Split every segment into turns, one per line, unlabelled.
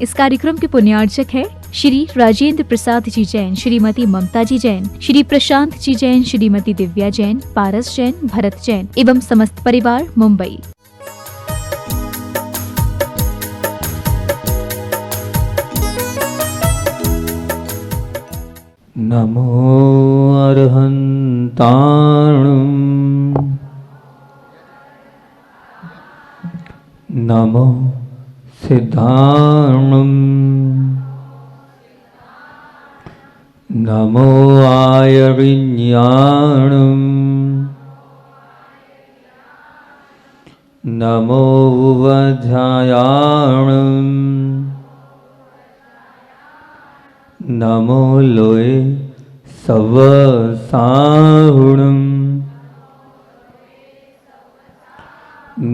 इस कार्यक्रम के पुण्यार्चक है श्री राजेंद्र प्रसाद जी जैन, श्रीमती ममता जी जैन, श्री प्रशांत जी जैन, श्रीमती दिव्या जैन, पारस जैन, भरत जैन एवं समस्त परिवार, मुंबई।
नमो अर्हन्ताणं नमो सिद्धाणं नमो आयर्ज्ञाणं नमो वध्यायाणं नमो लोये सवसाहुणं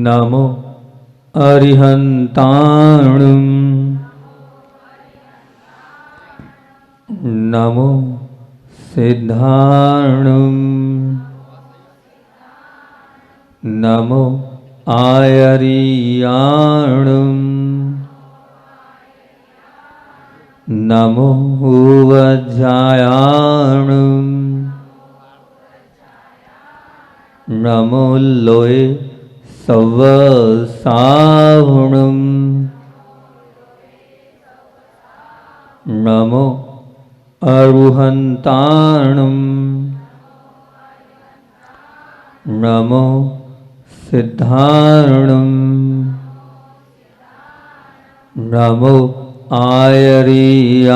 नमो अरिहन्ताणं नमो सिद्धाणं नमो आयर्याणं नमो वध्यायाणं नमो लोये सवसाहुणं नमो अरुहन्ताणं नमो सिद्धाणं नमो आयर्याणं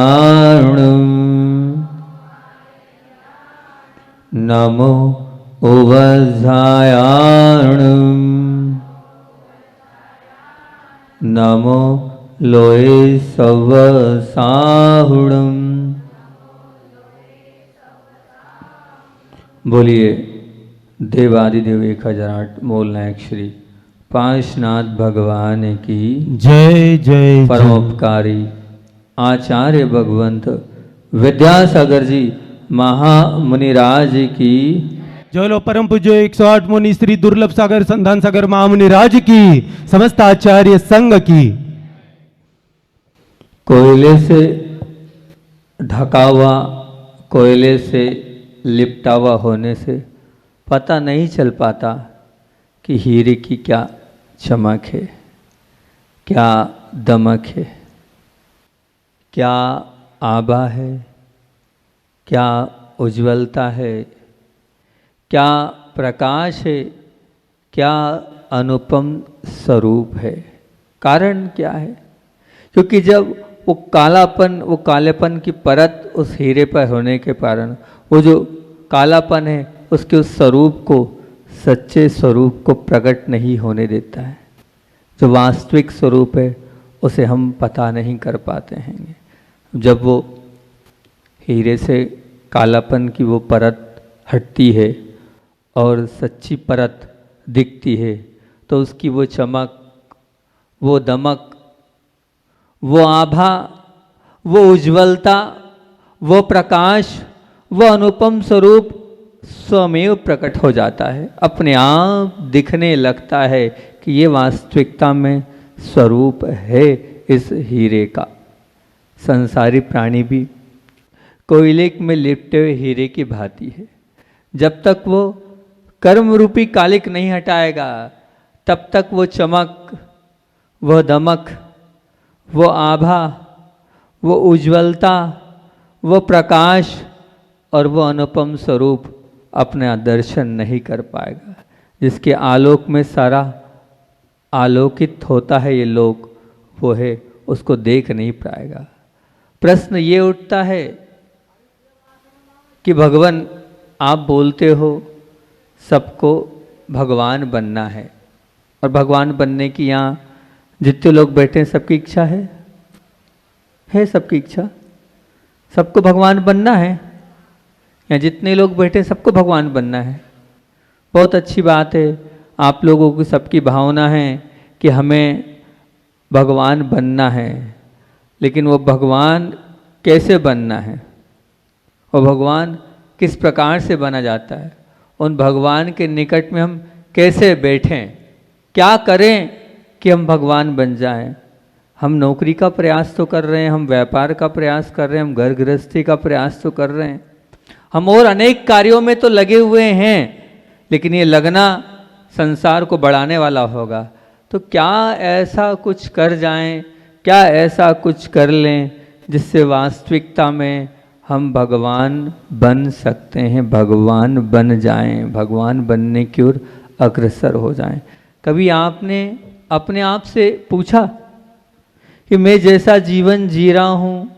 नमो वध्यायाणं नमो लोये सवसाहुणं। बोलिए देवादिदेव 1008 मूल नायक श्री पांचनाथ भगवान की
जय जय।
परोपकारी आचार्य भगवंत विद्यासागर जी महामुनिराज की।
जो परम पूज्य 108 मुनि श्री दुर्लभ सागर संधान सागर महामुनि राज की, समस्त आचार्य संघ की।
कोयले से ढका हुआ, कोयले से लिपटा हुआ होने से पता नहीं चल पाता कि हीरे की क्या चमक है, क्या दमक है, क्या आभा है, क्या उज्ज्वलता है, क्या प्रकाश है, क्या अनुपम स्वरूप है। कारण क्या है? क्योंकि जब वो कालापन, वो कालेपन की परत उस हीरे पर होने के कारण वो जो कालापन है उसके उस स्वरूप को, सच्चे स्वरूप को प्रकट नहीं होने देता है। जो वास्तविक स्वरूप है उसे हम पता नहीं कर पाते हैं। जब वो हीरे से कालापन की वो परत हटती है और सच्ची परत दिखती है तो उसकी वो चमक, वो दमक, वो आभा, वो उज्ज्वलता, वो प्रकाश, वो अनुपम स्वरूप स्वमेव प्रकट हो जाता है। अपने आप दिखने लगता है कि ये वास्तविकता में स्वरूप है इस हीरे का। संसारी प्राणी भी कोयले में लिपटे हुए हीरे की भांति है। जब तक वो कर्म रूपी कालिक नहीं हटाएगा तब तक वो चमक, वो दमक, वो आभा, वो उज्ज्वलता, वो प्रकाश और वो अनुपम स्वरूप अपना दर्शन नहीं कर पाएगा। जिसके आलोक में सारा आलोकित होता है ये लोक, वो है, उसको देख नहीं पाएगा। प्रश्न ये उठता है कि भगवान आप बोलते हो सबको भगवान बनना है, और भगवान बनने की यहाँ जितने लोग बैठे हैं सबकी इच्छा है सबकी इच्छा, सबको भगवान बनना है। यहाँ जितने लोग बैठे सबको भगवान बनना है। बहुत अच्छी बात है, आप लोगों की सबकी भावना है कि हमें भगवान बनना है, लेकिन वो भगवान कैसे बनना है, वो भगवान किस प्रकार से बना जाता है, उन भगवान के निकट में हम कैसे बैठें, क्या करें कि हम भगवान बन जाएं। हम नौकरी का प्रयास तो कर रहे हैं, हम व्यापार का प्रयास कर रहे हैं, हम घर गृहस्थी का प्रयास तो कर रहे हैं, हम और अनेक कार्यों में तो लगे हुए हैं, लेकिन ये लगना संसार को बढ़ाने वाला होगा। तो क्या ऐसा कुछ कर जाएं, क्या ऐसा कुछ कर लें जिससे वास्तविकता में हम भगवान बन सकते हैं, भगवान बन जाएं, भगवान बनने की ओर अग्रसर हो जाएं। कभी आपने अपने आप से पूछा कि मैं जैसा जीवन जी रहा हूँ,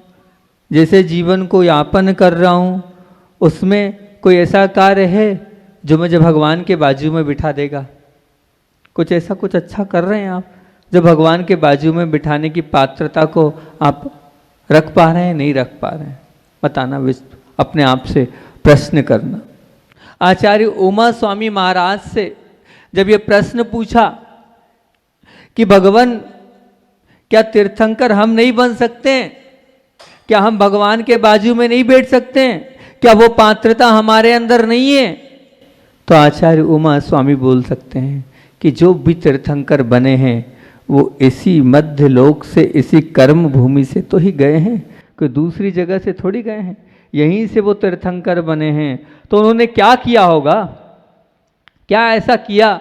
जैसे जीवन को यापन कर रहा हूँ, उसमें कोई ऐसा कार्य है जो मुझे भगवान के बाजू में बिठा देगा? कुछ ऐसा कुछ अच्छा कर रहे हैं आप जो भगवान के बाजू में बिठाने की पात्रता को आप रख पा रहे हैं, नहीं रख पा रहे हैं? बताना, अपने आप से प्रश्न करना। आचार्य उमा स्वामी महाराज से जब ये प्रश्न पूछा कि भगवान क्या तीर्थंकर हम नहीं बन सकते हैं? क्या हम भगवान के बाजू में नहीं बैठ सकते हैं? क्या वो पात्रता हमारे अंदर नहीं है? तो आचार्य उमा स्वामी बोल सकते हैं कि जो भी तीर्थंकर बने हैं वो इसी मध्य लोक से, इसी कर्म भूमि से तो ही गए हैं, कोई दूसरी जगह से थोड़ी गए हैं, यहीं से वो तीर्थंकर बने हैं। तो उन्होंने क्या किया होगा, क्या ऐसा किया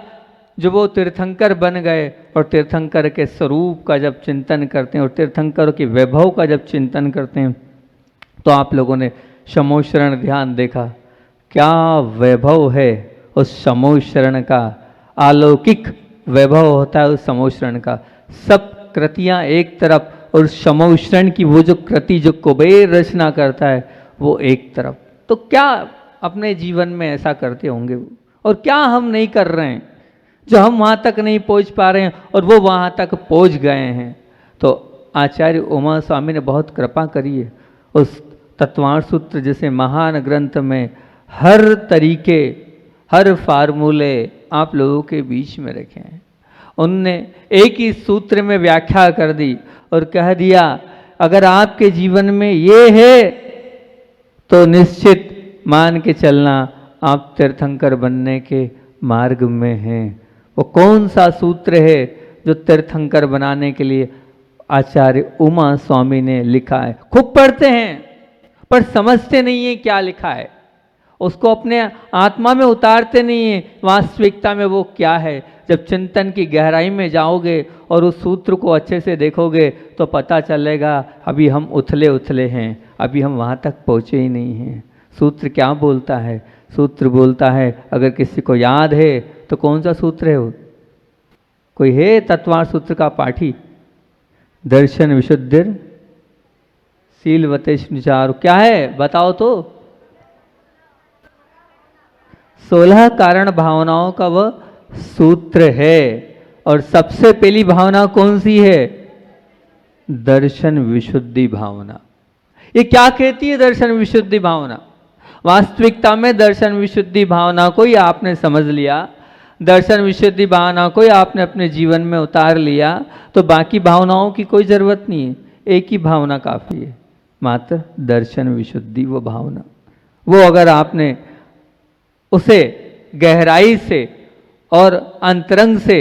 जो वो तीर्थंकर बन गए? और तीर्थंकर के स्वरूप का जब चिंतन करते हैं और तीर्थंकर के वैभव का जब चिंतन करते हैं तो आप लोगों ने शमोशरण ध्यान देखा, क्या वैभव है उस शमोशरण का, अलौकिक वैभव होता है उस शमोशरण का। सब कृतियाँ एक तरफ और शमोशरण की वो जो कृति जो कुबेर रचना करता है वो एक तरफ। तो क्या अपने जीवन में ऐसा करते होंगे और क्या हम नहीं कर रहे हैं जो हम वहाँ तक नहीं पहुँच पा रहे हैं और वो वहाँ तक पहुँच गए हैं? तो आचार्य उमा स्वामी ने बहुत कृपा करी है। उस तत्वार्थ सूत्र जैसे महान ग्रंथ में हर तरीके, हर फार्मूले आप लोगों के बीच में रखे हैं। उनने एक ही सूत्र में व्याख्या कर दी और कह दिया अगर आपके जीवन में ये है तो निश्चित मान के चलना आप तीर्थंकर बनने के मार्ग में हैं। वो कौन सा सूत्र है जो तीर्थंकर बनाने के लिए आचार्य उमा स्वामी ने लिखा है? खूब पढ़ते हैं पर समझते नहीं है क्या लिखा है, उसको अपने आत्मा में उतारते नहीं है वास्तविकता में वो क्या है। जब चिंतन की गहराई में जाओगे और उस सूत्र को अच्छे से देखोगे तो पता चलेगा अभी हम उथले उथले हैं, अभी हम वहाँ तक पहुँचे ही नहीं हैं। सूत्र क्या बोलता है? सूत्र बोलता है, अगर किसी को याद है तो कौन सा सूत्र है वो? कोई है तत्वार्थ सूत्र का पाठी? दर्शन विशुद्धिर शीलवतेश विचार, क्या है बताओ तो? 16 कारण भावनाओं का वह सूत्र है। और सबसे पहली भावना कौन सी है? दर्शन विशुद्धि भावना। ये क्या कहती है दर्शन विशुद्धि भावना? वास्तविकता में दर्शन विशुद्धि भावना को ही आपने समझ लिया, दर्शन विशुद्धि भावना को ही आपने अपने जीवन में उतार लिया तो बाकी भावनाओं की कोई ज़रूरत नहीं है, एक ही भावना काफ़ी है, मात्र दर्शन विशुद्धि वो भावना। वो अगर आपने उसे गहराई से और अंतरंग से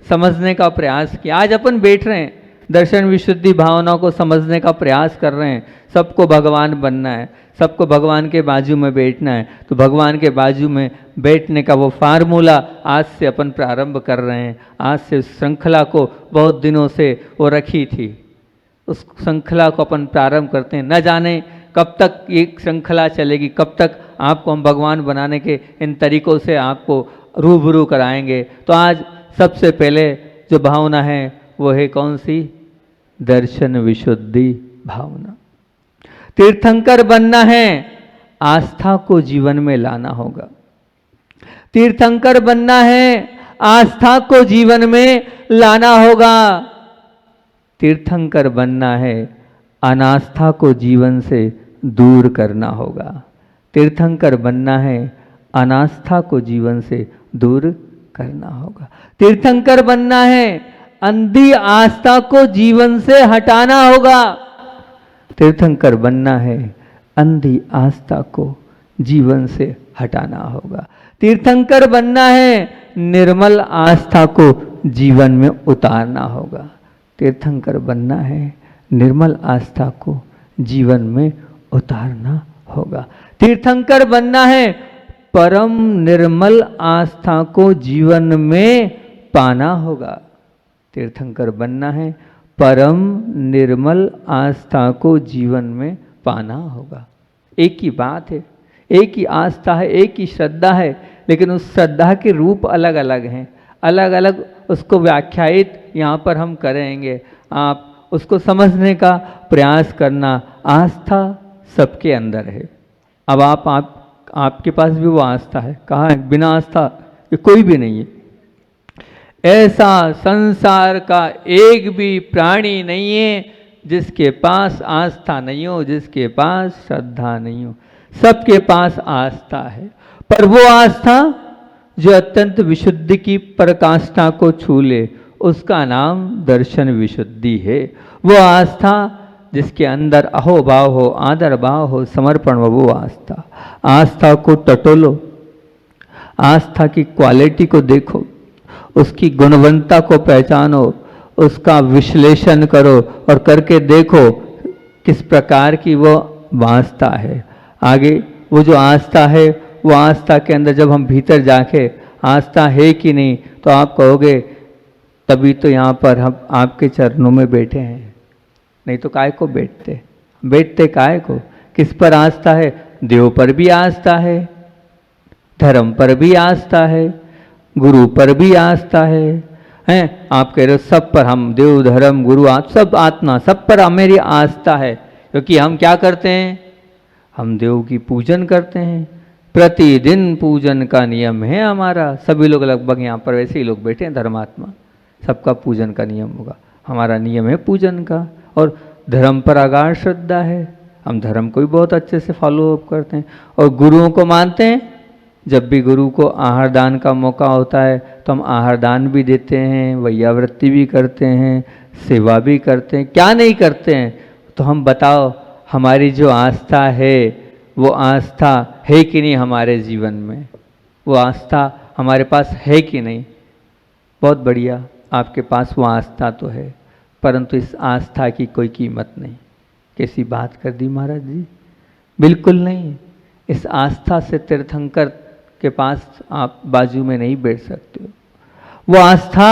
समझने का प्रयास किया, आज अपन बैठ रहे हैं दर्शन विशुद्धि भावना को समझने का प्रयास कर रहे हैं, सबको भगवान बनना है, सबको भगवान के बाजू में बैठना है, तो भगवान के बाजू में बैठने का वो फार्मूला आज से अपन प्रारंभ कर रहे हैं। आज से उस श्रृंखला को बहुत दिनों से वो रखी थी, उस श्रृंखला को अपन प्रारंभ करते हैं। न जाने कब तक ये श्रृंखला चलेगी, कब तक आपको हम भगवान बनाने के इन तरीकों से आपको रूबरू कराएंगे। तो आज सबसे पहले जो भावना है वो है कौन सी? दर्शन विशुद्धि भावना। तीर्थंकर बनना है, आस्था को जीवन में लाना होगा। तीर्थंकर बनना है, आस्था को जीवन में लाना होगा। तीर्थंकर बनना है, अनास्था को जीवन से दूर करना होगा। तीर्थंकर बनना है, अनास्था को जीवन से दूर करना होगा। तीर्थंकर बनना है, अंधी आस्था को जीवन से हटाना होगा। तीर्थंकर बनना है, अंधी आस्था को जीवन से हटाना होगा। तीर्थंकर बनना है, निर्मल आस्था को जीवन में उतारना होगा। तीर्थंकर बनना है, निर्मल आस्था को जीवन में उतारना होगा। तीर्थंकर बनना है, परम निर्मल आस्था को जीवन में पाना होगा। तीर्थंकर बनना है, परम निर्मल आस्था को जीवन में पाना होगा। एक ही बात है, एक ही आस्था है, एक ही श्रद्धा है, लेकिन उस श्रद्धा के रूप अलग अलग हैं, अलग अलग उसको व्याख्यायित यहाँ पर हम करेंगे। आप उसको समझने का प्रयास करना। आस्था सबके अंदर है। अब आपके पास भी वो आस्था है, कहाँ है? बिना आस्था ये कोई भी नहीं है। ऐसा संसार का एक भी प्राणी नहीं है जिसके पास आस्था नहीं हो, जिसके पास श्रद्धा नहीं हो। सबके पास आस्था है, पर वो आस्था जो अत्यंत विशुद्धि की पराकाष्ठा को छू ले, उसका नाम दर्शन विशुद्धि है। वो आस्था जिसके अंदर अहोभाव हो, आदर भाव हो, समर्पण हो, वो आस्था। आस्था को टटोलो, आस्था की क्वालिटी को देखो, उसकी गुणवत्ता को पहचानो, उसका विश्लेषण करो और करके देखो किस प्रकार की वो आस्था है। आगे वो जो आस्था है, वो आस्था के अंदर जब हम भीतर जाके आस्था है कि नहीं, तो आप कहोगे तभी तो यहाँ पर हम आपके चरणों में बैठे हैं, नहीं तो काय को बैठते काय को? किस पर आस्था है? देव पर भी आस्था है, धर्म पर भी आस्था है, गुरु पर भी आस्था है। हैं आप कह रहे हो सब पर, हम देव धर्म गुरु आप सब आत्मा सब पर मेरी आस्था है, क्योंकि हम क्या करते हैं? हम देव की पूजन करते हैं, प्रतिदिन पूजन का नियम है हमारा। सभी लोग लगभग यहाँ पर वैसे ही लोग बैठे हैं, धर्मात्मा, सबका पूजन का नियम होगा। हमारा नियम है पूजन का, और धर्म पर अगाध श्रद्धा है, हम धर्म को भी बहुत अच्छे से फॉलो अप करते हैं और गुरुओं को मानते हैं। जब भी गुरु को आहार दान का मौका होता है तो हम आहार दान भी देते हैं, वैयावृत्ति भी करते हैं, सेवा भी करते हैं, क्या नहीं करते हैं? तो हम बताओ, हमारी जो आस्था है वो आस्था है कि नहीं हमारे जीवन में? वो आस्था हमारे पास है कि नहीं? बहुत बढ़िया, आपके पास वो आस्था तो है, परंतु इस आस्था की कोई कीमत नहीं। कैसी बात कर दी महाराज जी? बिल्कुल नहीं। इस आस्था से तीर्थंकर के पास आप बाजू में नहीं बैठ सकते हो। वो आस्था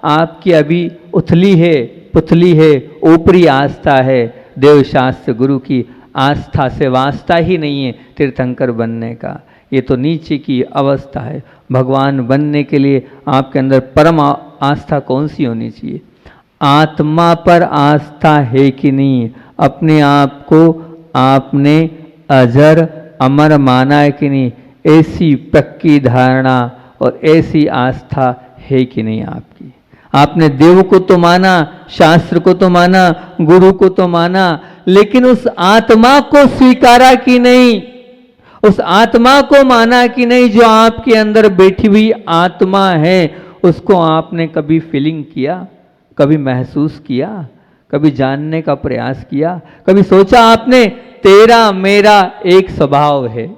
आपकी अभी उथली है, पुतली है, ऊपरी आस्था है। देव शास्त्र गुरु की आस्था से वास्ता ही नहीं है तीर्थंकर बनने का। ये तो नीचे की अवस्था है। भगवान बनने के लिए आपके अंदर परम आस्था कौन सी होनी चाहिए? आत्मा पर आस्था है कि नहीं? अपने आप को आपने अजर अमर माना है कि नहीं? ऐसी पक्की धारणा और ऐसी आस्था है कि नहीं आपकी? आपने देव को तो माना, शास्त्र को तो माना, गुरु को तो माना, लेकिन उस आत्मा को स्वीकारा कि नहीं? उस आत्मा को माना कि नहीं जो आपके अंदर बैठी हुई आत्मा है? उसको आपने कभी फीलिंग किया, कभी महसूस किया, कभी जानने का प्रयास किया? कभी सोचा आपने तेरा मेरा एक स्वभाव है?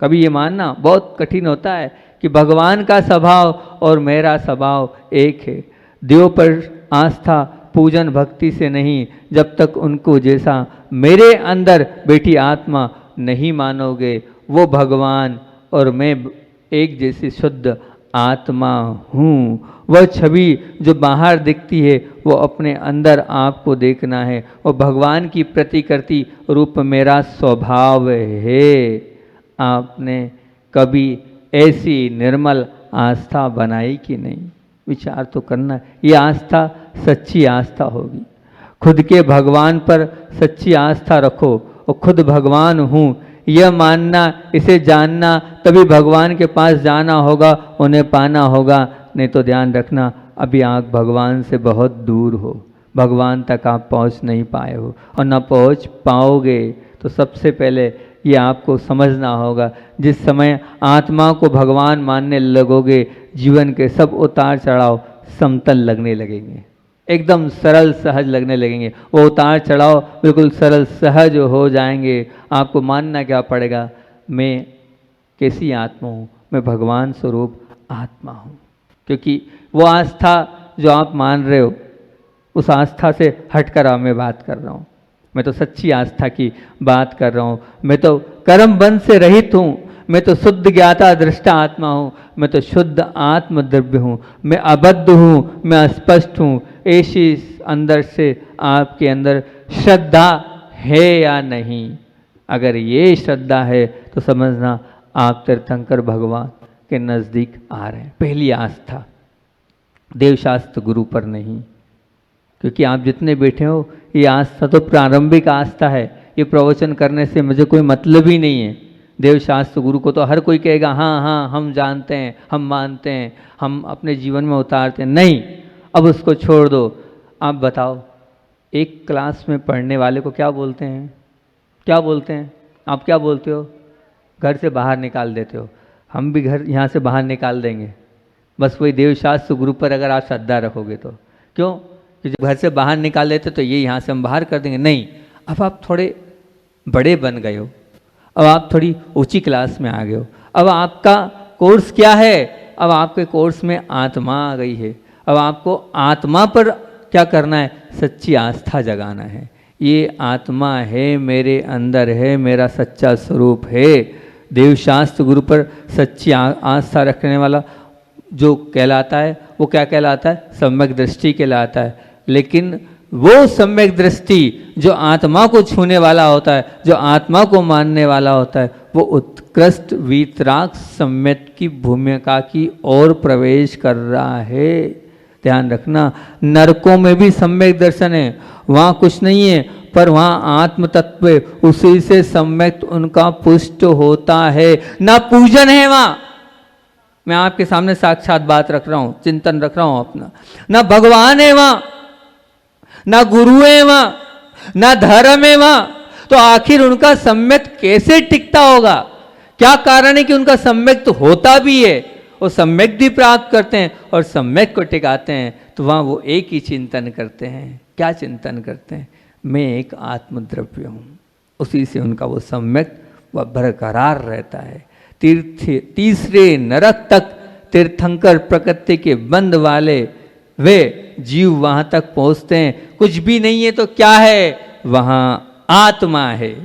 कभी ये मानना बहुत कठिन होता है कि भगवान का स्वभाव और मेरा स्वभाव एक है। देव पर आस्था पूजन भक्ति से नहीं, जब तक उनको जैसा मेरे अंदर बैठी आत्मा नहीं मानोगे, वो भगवान और मैं एक जैसी शुद्ध आत्मा हूँ। वह छवि जो बाहर दिखती है वो अपने अंदर आपको देखना है। और भगवान की प्रतिकृति रूप मेरा स्वभाव है। आपने कभी ऐसी निर्मल आस्था बनाई कि नहीं? विचार तो करना। ये आस्था सच्ची आस्था होगी। खुद के भगवान पर सच्ची आस्था रखो और खुद भगवान हूँ यह मानना, इसे जानना, तभी भगवान के पास जाना होगा, उन्हें पाना होगा। नहीं तो ध्यान रखना, अभी आप भगवान से बहुत दूर हो, भगवान तक आप पहुंच नहीं पाए हो और न पहुंच पाओगे। तो सबसे पहले ये आपको समझना होगा, जिस समय आत्मा को भगवान मानने लगोगे, जीवन के सब उतार चढ़ाव समतल लगने लगेंगे, एकदम सरल सहज लगने लगेंगे। वो उतार चढ़ाव बिल्कुल सरल सहज हो जाएंगे। आपको मानना क्या पड़ेगा? मैं कैसी आत्मा हूँ? मैं भगवान स्वरूप आत्मा हूँ। क्योंकि वो आस्था जो आप मान रहे हो उस आस्था से हटकर अब मैं बात कर रहा हूँ। मैं तो सच्ची आस्था की बात कर रहा हूँ। मैं तो कर्म बंध से रहित हूँ। मैं तो शुद्ध ज्ञाता दृष्टा आत्मा हूँ। मैं तो शुद्ध आत्म द्रव्य हूँ। मैं अबद्ध हूँ, मैं अस्पष्ट हूँ। ऐसी अंदर से आपके अंदर श्रद्धा है या नहीं? अगर ये श्रद्धा है तो समझना आप तीर्थंकर भगवान के नज़दीक आ रहे हैं। पहली आस्था देवशास्त्र गुरु पर नहीं, क्योंकि आप जितने बैठे हो ये आस्था तो प्रारंभिक आस्था है। ये प्रवचन करने से मुझे कोई मतलब ही नहीं है। देवशास्त्र गुरु को तो हर कोई कहेगा हाँ हाँ हम जानते हैं, हम मानते हैं, हम अपने जीवन में उतारते हैं। नहीं, अब उसको छोड़ दो। आप बताओ, एक क्लास में पढ़ने वाले को क्या बोलते हैं? क्या बोलते हैं? आप क्या बोलते हो? घर से बाहर निकाल देते हो। हम भी घर यहाँ से बाहर निकाल देंगे। बस वही देवशास्त्र गुरु पर अगर आप श्रद्धा रखोगे तो। क्यों? कि जब घर से बाहर निकाल देते तो ये यहाँ से हम बाहर कर देंगे। नहीं, अब आप थोड़े बड़े बन गए हो, अब आप थोड़ी ऊंची क्लास में आ गए हो। अब आपका कोर्स क्या है? अब आपके कोर्स में आत्मा आ गई है। अब आपको आत्मा पर क्या करना है? सच्ची आस्था जगाना है। ये आत्मा है, मेरे अंदर है, मेरा सच्चा स्वरूप है। देवशास्त्र गुरु पर सच्ची आस्था रखने वाला जो कहलाता है वो क्या कहलाता है? सम्यक दृष्टि कहलाता है। लेकिन वो सम्यक दृष्टि जो आत्मा को छूने वाला होता है, जो आत्मा को मानने वाला होता है, वो उत्कृष्ट वीतराग सम्यक की भूमिका की ओर प्रवेश कर रहा है। ध्यान रखना, नरकों में भी सम्यक दर्शन है, वहाँ कुछ नहीं है, पर वहाँ आत्म तत्व है, उसी से सम्यक उनका पुष्ट होता है। ना पूजन है वहाँ, मैं आपके सामने साक्षात बात रख रहा हूँ, चिंतन रख रहा हूँ अपना। ना भगवान है वहाँ, ना गुरु है वहाँ, ना धर्म है वहाँ। तो आखिर उनका सम्यक कैसे टिकता होगा? क्या कारण है कि उनका सम्यक तो होता भी है, वो सम्यक भी प्राप्त करते हैं और सम्यक को टिकाते हैं? तो वहाँ वो एक ही चिंतन करते हैं। क्या चिंतन करते हैं? मैं एक आत्मद्रव्य हूँ। उसी से उनका वो सम्यक वह बरकरार रहता है। तीसरे नरक तक तीर्थंकर प्रकृति के बंध वाले वे जीव वहाँ तक पहुँचते हैं। कुछ भी नहीं है तो क्या है? वहाँ आत्मा है।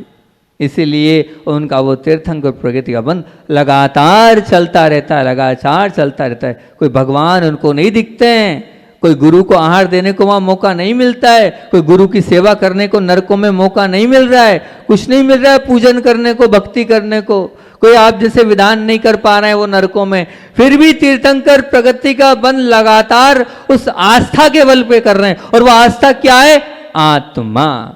इसीलिए उनका वो तीर्थंकर प्रकृति का बंध लगातार चलता रहता है, लगातार चलता रहता है। कोई भगवान उनको नहीं दिखते हैं, कोई गुरु को आहार देने को वहाँ मौका नहीं मिलता है, कोई गुरु की सेवा करने को नरकों में मौका नहीं मिल रहा है, कुछ नहीं मिल रहा है पूजन करने को, भक्ति करने को, कोई आप जैसे विधान नहीं कर पा रहे हैं वो नरकों में। फिर भी तीर्थंकर प्रगति का बंध लगातार उस आस्था के बल पे कर रहे हैं। और वो आस्था क्या है? आत्मा।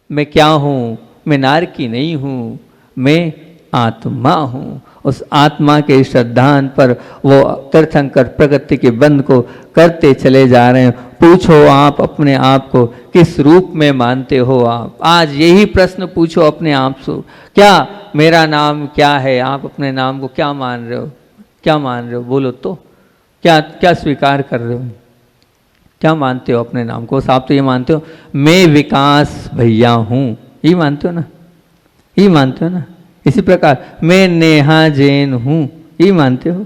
मैं क्या हूँ? मैं नार की नहीं हूँ, मैं आत्मा हूँ। उस आत्मा के श्रद्धान पर वो तीर्थंकर प्रगति के बंध को करते चले जा रहे हैं। पूछो आप अपने आप को, किस रूप में मानते हो आप? आज यही प्रश्न पूछो अपने आप से। क्या मेरा नाम क्या है? आप अपने नाम को क्या मान रहे हो? क्या मान रहे हो? बोलो तो। क्या क्या स्वीकार कर रहे हो? क्या मानते हो अपने नाम को? आप तो ये मानते हो मैं विकास भैया हूँ, यही मानते हो ना? यही मानते हो ना? इसी प्रकार मैं नेहा जैन हूँ, यही मानते हो?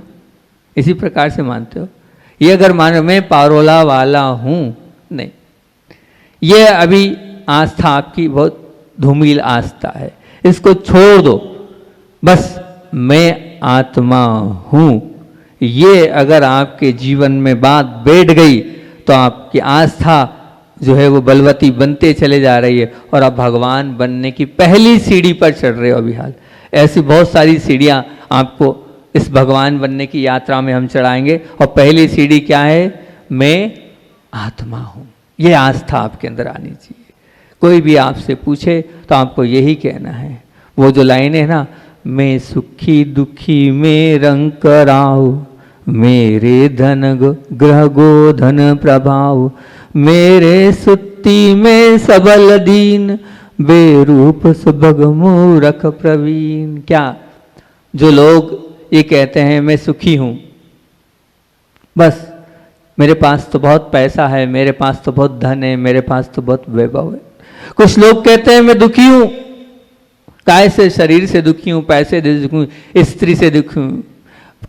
इसी प्रकार से मानते हो? ये अगर मान मैं पारोला वाला हूँ, नहीं, ये अभी आस्था आपकी बहुत धूमिल आस्था है, इसको छोड़ दो। बस मैं आत्मा हूँ, ये अगर आपके जीवन में बात बैठ गई तो आपकी आस्था जो है वो बलवती बनते चले जा रही है और आप भगवान बनने की पहली सीढ़ी पर चढ़ रहे हो। अभी हाल ऐसी बहुत सारी सीढ़ियाँ आपको इस भगवान बनने की यात्रा में हम चढ़ाएंगे। और पहली सीढ़ी क्या है? मैं आत्मा हूँ। ये आस्था आपके अंदर आनी चाहिए। कोई भी आपसे पूछे तो आपको यही कहना है। वो जो लाइन है ना, मैं सुखी दुखी में रंग कराओ, मेरे धन ग्रह गोधन प्रभाव, मेरे सुत्ती में सबल दीन, बेरूप सुभग मूरख प्रवीण। क्या जो लोग ये कहते हैं मैं सुखी हूँ, बस मेरे पास तो बहुत पैसा है, मेरे पास तो बहुत धन है, मेरे पास तो बहुत वैभव है। कुछ लोग कहते हैं मैं दुखी हूँ, काय से? शरीर से दुखी हूँ, पैसे से दुखी हूँ, स्त्री से दुखी हूँ,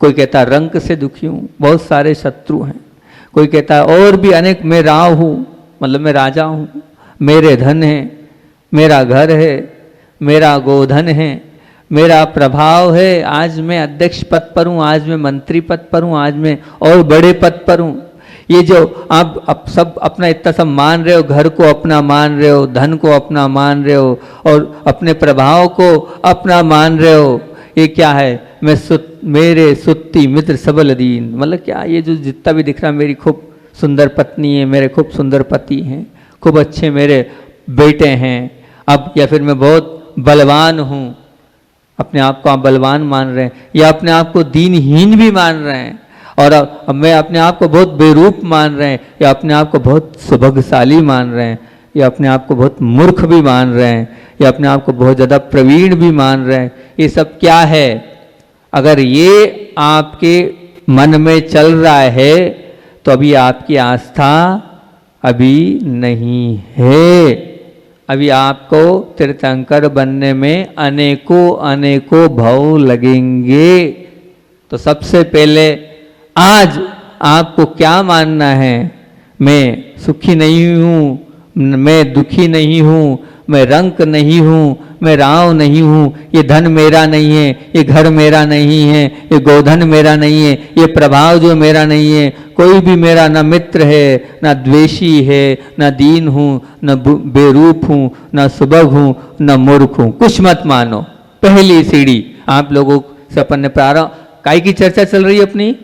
कोई कहता है रंग से दुखी हूँ, बहुत सारे शत्रु हैं, कोई कहता है और भी अनेक, मैं राव हूँ, मतलब मैं राजा हूँ, मेरे धन है, मेरा घर है, मेरा गोधन है, मेरा प्रभाव है, आज मैं अध्यक्ष पद पर हूँ, आज मैं मंत्री पद पर हूँ, आज मैं और बड़े पद पर हूँ। ये जो आप सब अपना इतना सब मान रहे हो, घर को अपना मान रहे हो, धन को अपना मान रहे हो और अपने प्रभाव को अपना मान रहे हो, ये क्या है? मेरे सुत्ती मित्र सबल दीन, मतलब क्या ये जो जितना भी दिख रहा, मेरी खूब सुंदर पत्नी है, मेरे खूब सुंदर पति हैं, खूब अच्छे मेरे बेटे हैं, अब या फिर मैं बहुत बलवान हूँ, अपने आप को आप बलवान मान रहे हैं, या अपने आप को दीनहीन भी मान रहे हैं, और अब मैं अपने आप को बहुत बेरूप मान रहे हैं, या अपने आप को बहुत सुभगशाली मान रहे हैं, या अपने आप को बहुत मूर्ख भी मान रहे हैं, या अपने आप को बहुत ज़्यादा प्रवीण भी मान रहे हैं। ये सब क्या है? अगर ये आपके मन में चल रहा है तो अभी आपकी आस्था अभी नहीं है। अभी आपको तीर्थंकर बनने में अनेकों भव लगेंगे। तो सबसे पहले आज आपको क्या मानना है? मैं सुखी नहीं हूँ, मैं दुखी नहीं हूँ, मैं रंक नहीं हूँ, मैं राव नहीं हूँ, ये धन मेरा नहीं है, ये घर मेरा नहीं है, ये गोधन मेरा नहीं है, ये प्रभाव जो मेरा नहीं है, कोई भी मेरा न मित्र है, न द्वेषी है, न दीन हूँ, न बेरूप हूँ, न सुबह हूँ, न मूर्ख हूँ। कुछ मत मानो। पहली सीढ़ी आप लोगों से अपन ने प्रारंभ, काय की चर्चा चल रही है अपनी?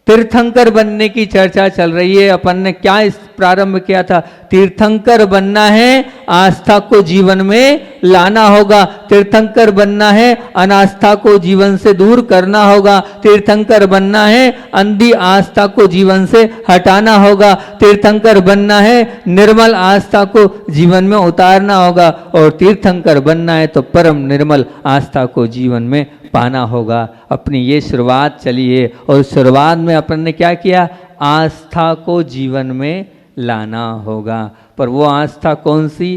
तीर्थंकर बनने की चर्चा चल रही है। अपन ने क्या इस प्रारंभ किया था? तीर्थंकर बनना है, आस्था को जीवन में लाना होगा। तीर्थंकर बनना है, अनास्था को जीवन से दूर करना होगा। तीर्थंकर बनना है, अंधी आस्था को जीवन से हटाना होगा। तीर्थंकर बनना है, निर्मल आस्था को जीवन में उतारना होगा। और तीर्थंकर बनना है तो परम निर्मल आस्था को जीवन में पाना होगा। अपनी ये शुरुआत चली है और शुरुआत में अपन ने क्या किया? आस्था को जीवन में लाना होगा। पर वो आस्था कौन सी?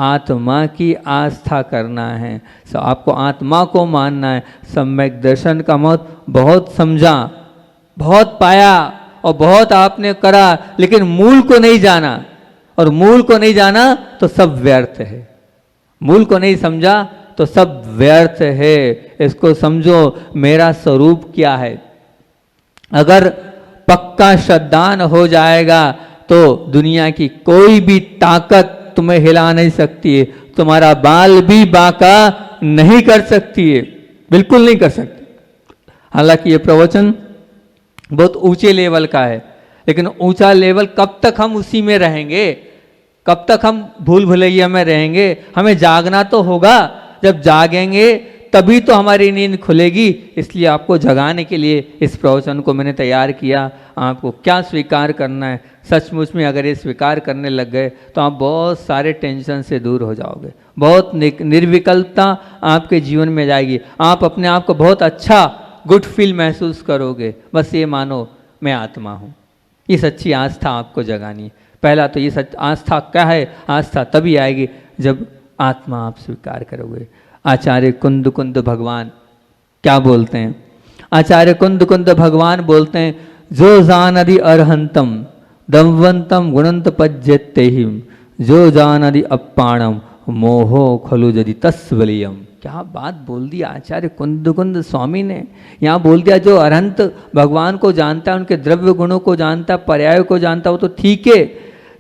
आत्मा की आस्था करना है। सो आपको आत्मा को मानना है। सम्यक दर्शन का महत्व बहुत समझा, बहुत पाया और बहुत आपने करा, लेकिन मूल को नहीं जाना। और मूल को नहीं जाना तो सब व्यर्थ है। मूल को नहीं समझा तो सब व्यर्थ है। इसको समझो, मेरा स्वरूप क्या है। अगर पक्का श्रद्धान हो जाएगा तो दुनिया की कोई भी ताकत तुम्हें हिला नहीं सकती है। तुम्हारा बाल भी बांका नहीं कर सकती है, बिल्कुल नहीं कर सकती। हालांकि ये प्रवचन बहुत ऊंचे लेवल का है, लेकिन ऊंचा लेवल कब तक हम उसी में रहेंगे? कब तक हम भूल भुलैया में रहेंगे? हमें जागना तो होगा। जब जागेंगे तभी तो हमारी नींद खुलेगी। इसलिए आपको जगाने के लिए इस प्रवचन को मैंने तैयार किया। आपको क्या स्वीकार करना है? सचमुच में अगर ये स्वीकार करने लग गए तो आप बहुत सारे टेंशन से दूर हो जाओगे। बहुत निर्विकल्पता आपके जीवन में जाएगी। आप अपने आप को बहुत अच्छा गुड फील महसूस करोगे। बस ये मानो मैं आत्मा हूँ। ये सच्ची आस्था आपको जगानी है। पहला तो ये सच आस्था क्या है? आस्था तभी आएगी जब आत्मा आप स्वीकार करोगे। आचार्य कुंद कुंद भगवान क्या बोलते हैं? आचार्य कुंद कुंद भगवान बोलते हैं, जो जानदि अरहंतम दमवंतम गुणंत पज्यते हिम, जो जानदि अप्पाणम मोहो खलु यदि तस्वलियम। क्या बात बोल दी आचार्य कुंद कुंद स्वामी ने। यहाँ बोल दिया जो अरहंत भगवान को जानता है, उनके द्रव्य गुणों को जानता, पर्याय को जानता, वो तो ठीक है,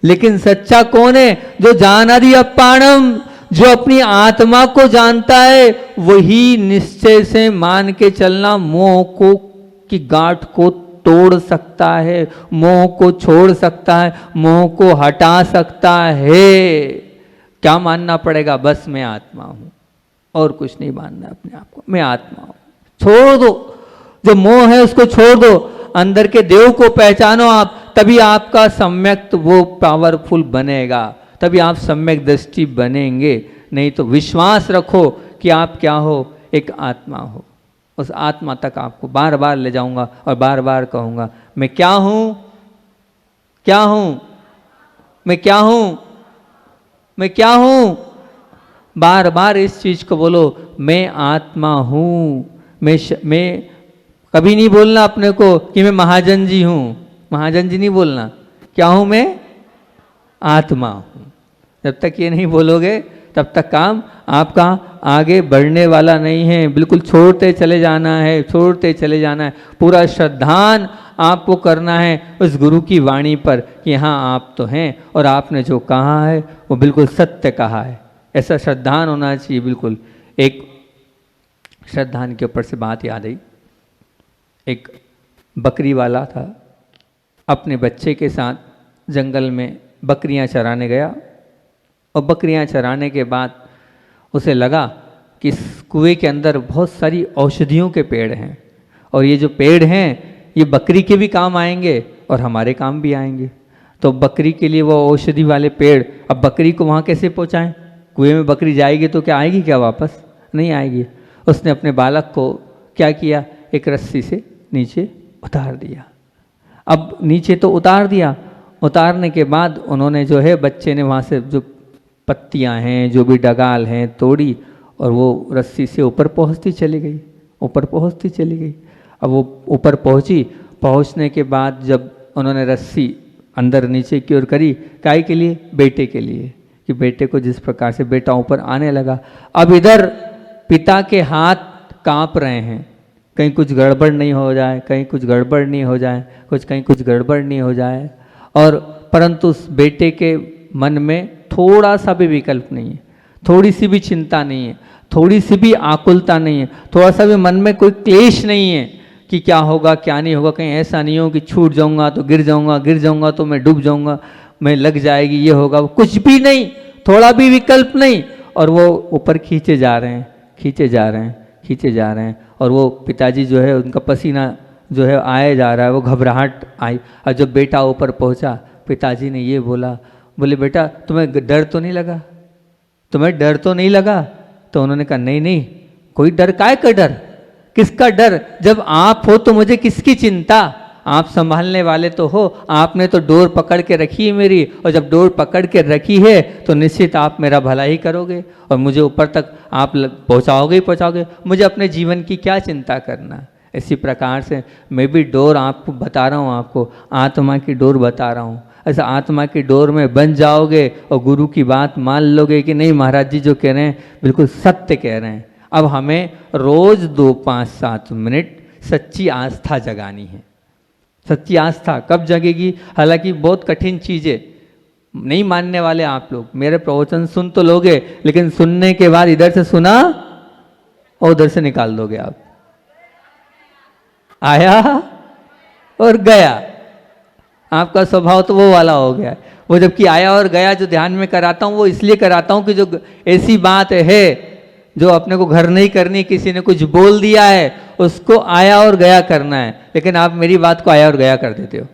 लेकिन सच्चा कौन है? जो जानदि अप्पाणम, जो अपनी आत्मा को जानता है, वही निश्चय से मान के चलना मोह को की गांठ को तोड़ सकता है, मोह को छोड़ सकता है, मोह को हटा सकता है। क्या मानना पड़ेगा? बस मैं आत्मा हूं, और कुछ नहीं मानना अपने आप को। मैं आत्मा हूं, छोड़ दो जो मोह है, उसको छोड़ दो। अंदर के देव को पहचानो आप, तभी आपका सम्यक वो पावरफुल बनेगा, तभी आप सम्यक दृष्टि बनेंगे। नहीं तो विश्वास रखो कि आप क्या हो? एक आत्मा हो। उस आत्मा तक आपको बार बार ले जाऊंगा और बार बार कहूंगा, मैं क्या हूं? क्या हूं? मैं क्या हूं? मैं क्या हूं? बार बार इस चीज को बोलो, मैं आत्मा हूं। मैं कभी नहीं बोलना अपने को कि मैं महाजन जी हूं। महाजन जी नहीं बोलना। क्या हूं मैं? आत्मा हूँ। जब तक ये नहीं बोलोगे तब तक काम आपका आगे बढ़ने वाला नहीं है। बिल्कुल छोड़ते चले जाना है, छोड़ते चले जाना है। पूरा श्रद्धान आपको करना है उस गुरु की वाणी पर कि हाँ आप तो हैं और आपने जो कहा है वो बिल्कुल सत्य कहा है। ऐसा श्रद्धान होना चाहिए बिल्कुल। एक श्रद्धान के ऊपर से बात याद आई। एक बकरी वाला था, अपने बच्चे के साथ जंगल में बकरियां चराने गया और बकरियां चराने के बाद उसे लगा कि इस कुएं के अंदर बहुत सारी औषधियों के पेड़ हैं और ये जो पेड़ हैं ये बकरी के भी काम आएंगे और हमारे काम भी आएंगे। तो बकरी के लिए वो औषधि वाले पेड़, अब बकरी को वहाँ कैसे पहुँचाएं? कुएं में बकरी जाएगी तो क्या आएगी? क्या वापस नहीं आएगी। उसने अपने बालक को क्या किया, एक रस्सी से नीचे उतार दिया। अब नीचे तो उतार दिया, उतारने के बाद उन्होंने जो है बच्चे ने वहाँ से जो पत्तियाँ हैं, जो भी डगाल हैं तोड़ी और वो रस्सी से ऊपर पहुँचती चली गई, ऊपर पहुँचती चली गई। अब वो ऊपर पहुँची, पहुँचने के बाद जब उन्होंने रस्सी अंदर नीचे की ओर करी, काहे के लिए? बेटे के लिए, कि बेटे को जिस प्रकार से बेटा ऊपर आने लगा। अब इधर पिता के हाथ काँप रहे हैं, कहीं कुछ गड़बड़ नहीं हो जाए, कहीं कुछ गड़बड़ नहीं हो जाए, कहीं कुछ गड़बड़ नहीं हो जाए। और परंतु उस बेटे के मन में थोड़ा सा भी विकल्प नहीं है, थोड़ी सी भी चिंता नहीं है, थोड़ी सी भी आकुलता नहीं है, थोड़ा सा भी मन में कोई क्लेश नहीं है कि क्या होगा क्या नहीं होगा। कहीं ऐसा नहीं हो कि छूट जाऊंगा तो गिर जाऊंगा, गिर जाऊंगा तो मैं डूब जाऊंगा, मैं लग जाएगी, ये होगा, कुछ भी नहीं, थोड़ा भी विकल्प नहीं। और वो ऊपर खींचे जा रहे हैं, खींचे जा रहे हैं, खींचे जा रहे हैं। और वो पिताजी जो है उनका पसीना जो है आए जा रहा है, वो घबराहट आई। और जब बेटा ऊपर पहुंचा, पिताजी ने ये बोला, बोले बेटा तुम्हें डर तो नहीं लगा, तुम्हें डर तो नहीं लगा? तो उन्होंने कहा नहीं नहीं, कोई डर, काय का डर, किसका डर? जब आप हो तो मुझे किसकी चिंता? आप संभालने वाले तो हो, आपने तो डोर पकड़ के रखी है मेरी, और जब डोर पकड़ के रखी है तो निश्चित आप मेरा भला ही करोगे और मुझे ऊपर तक आप पहुंचाओगे ही पहुंचाओगे। मुझे अपने जीवन की क्या चिंता करना। इसी प्रकार से मैं भी डोर आपको बता रहा हूँ, आपको आत्मा की डोर बता रहा हूँ। ऐसा आत्मा की डोर में बन जाओगे और गुरु की बात मान लोगे कि नहीं महाराज जी जो कह रहे हैं बिल्कुल सत्य कह रहे हैं। अब हमें रोज 2, 5, 7 मिनट सच्ची आस्था जगानी है। सच्ची आस्था कब जगेगी? हालांकि बहुत कठिन चीज़ें, नहीं मानने वाले आप लोग, मेरे प्रवचन सुन तो लोगे, लेकिन सुनने के बाद इधर से सुना और उधर से निकाल दोगे आप। आया और गया, आपका स्वभाव तो वो वाला हो गया। वो जबकि आया और गया जो ध्यान में कराता हूँ वो इसलिए कराता हूँ कि जो ऐसी बात है जो अपने को घर नहीं करनी, किसी ने कुछ बोल दिया है उसको आया और गया करना है, लेकिन आप मेरी बात को आया और गया कर देते हो,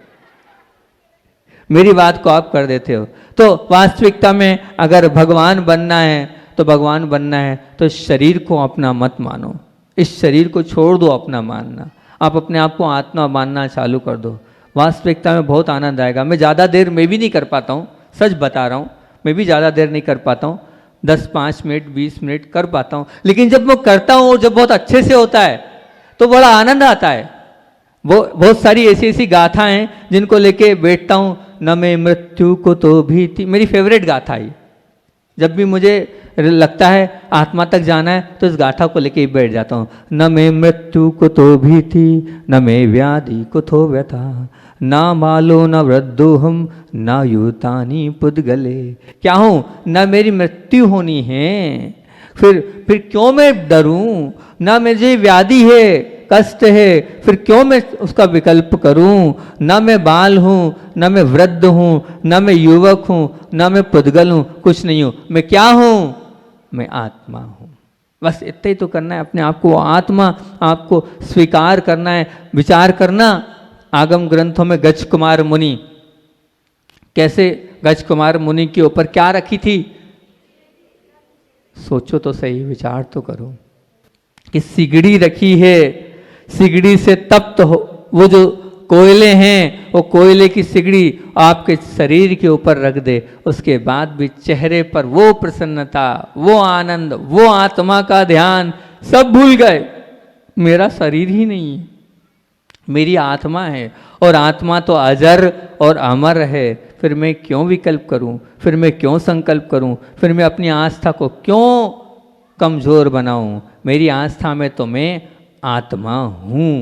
मेरी बात को आप कर देते हो। तो वास्तविकता में अगर भगवान बनना है तो भगवान बनना है तो शरीर को अपना मत मानो, इस शरीर को छोड़ दो अपना मानना, आप अपने आप को आत्मा मानना चालू कर दो। वास्तविकता में बहुत आनंद आएगा। मैं ज़्यादा देर मैं भी नहीं कर पाता हूँ, सच बता रहा हूँ, मैं भी ज़्यादा देर नहीं कर पाता हूँ, 10, 5 मिनट 20 मिनट कर पाता हूँ, लेकिन जब मैं करता हूँ और जब बहुत अच्छे से होता है तो बड़ा आनंद आता है। वो बहुत सारी ऐसी ऐसी गाथाएं हैं जिनको लेके बैठता हूँ। न मैं मृत्यु को तो भीति, मेरी फेवरेट गाथा है। जब भी मुझे लगता है आत्मा तक जाना है तो इस गाथा को लेके ही बैठ जाता हूँ। न मैं मृत्यु को तो भीति, न मैं व्याधि को तो व्यथा, ना मालो न वृद्धो हम, ना युतानी पुद्गले। क्या हूँ? न मेरी मृत्यु होनी है, फिर क्यों मैं डरूं? ना मुझे व्याधि है, कष्ट है, फिर क्यों मैं उसका विकल्प करूं? ना मैं बाल हूँ, ना मैं वृद्ध हूँ, ना मैं युवक हूँ, ना मैं पुद्गल हूँ, कुछ नहीं हूँ। मैं क्या हूँ? मैं आत्मा हूँ। बस इतना ही तो करना है अपने आप को, आत्मा आपको स्वीकार करना है, विचार करना। आगम ग्रंथों में गज कुमार मुनि, कैसे गज कुमार मुनि के ऊपर क्या रखी थी? सोचो तो सही, विचार तो करो कि सिगड़ी रखी है, सिगड़ी से तप्त हो वो जो कोयले हैं, वो कोयले की सिगड़ी आपके शरीर के ऊपर रख दे, उसके बाद भी चेहरे पर वो प्रसन्नता, वो आनंद, वो आत्मा का ध्यान, सब भूल गए। मेरा शरीर ही नहीं है, मेरी आत्मा है, और आत्मा तो अजर और अमर है। फिर मैं क्यों विकल्प करूं, फिर मैं क्यों संकल्प करूं, फिर मैं अपनी आस्था को क्यों कमज़ोर बनाऊं। मेरी आस्था में तो मैं आत्मा हूँ।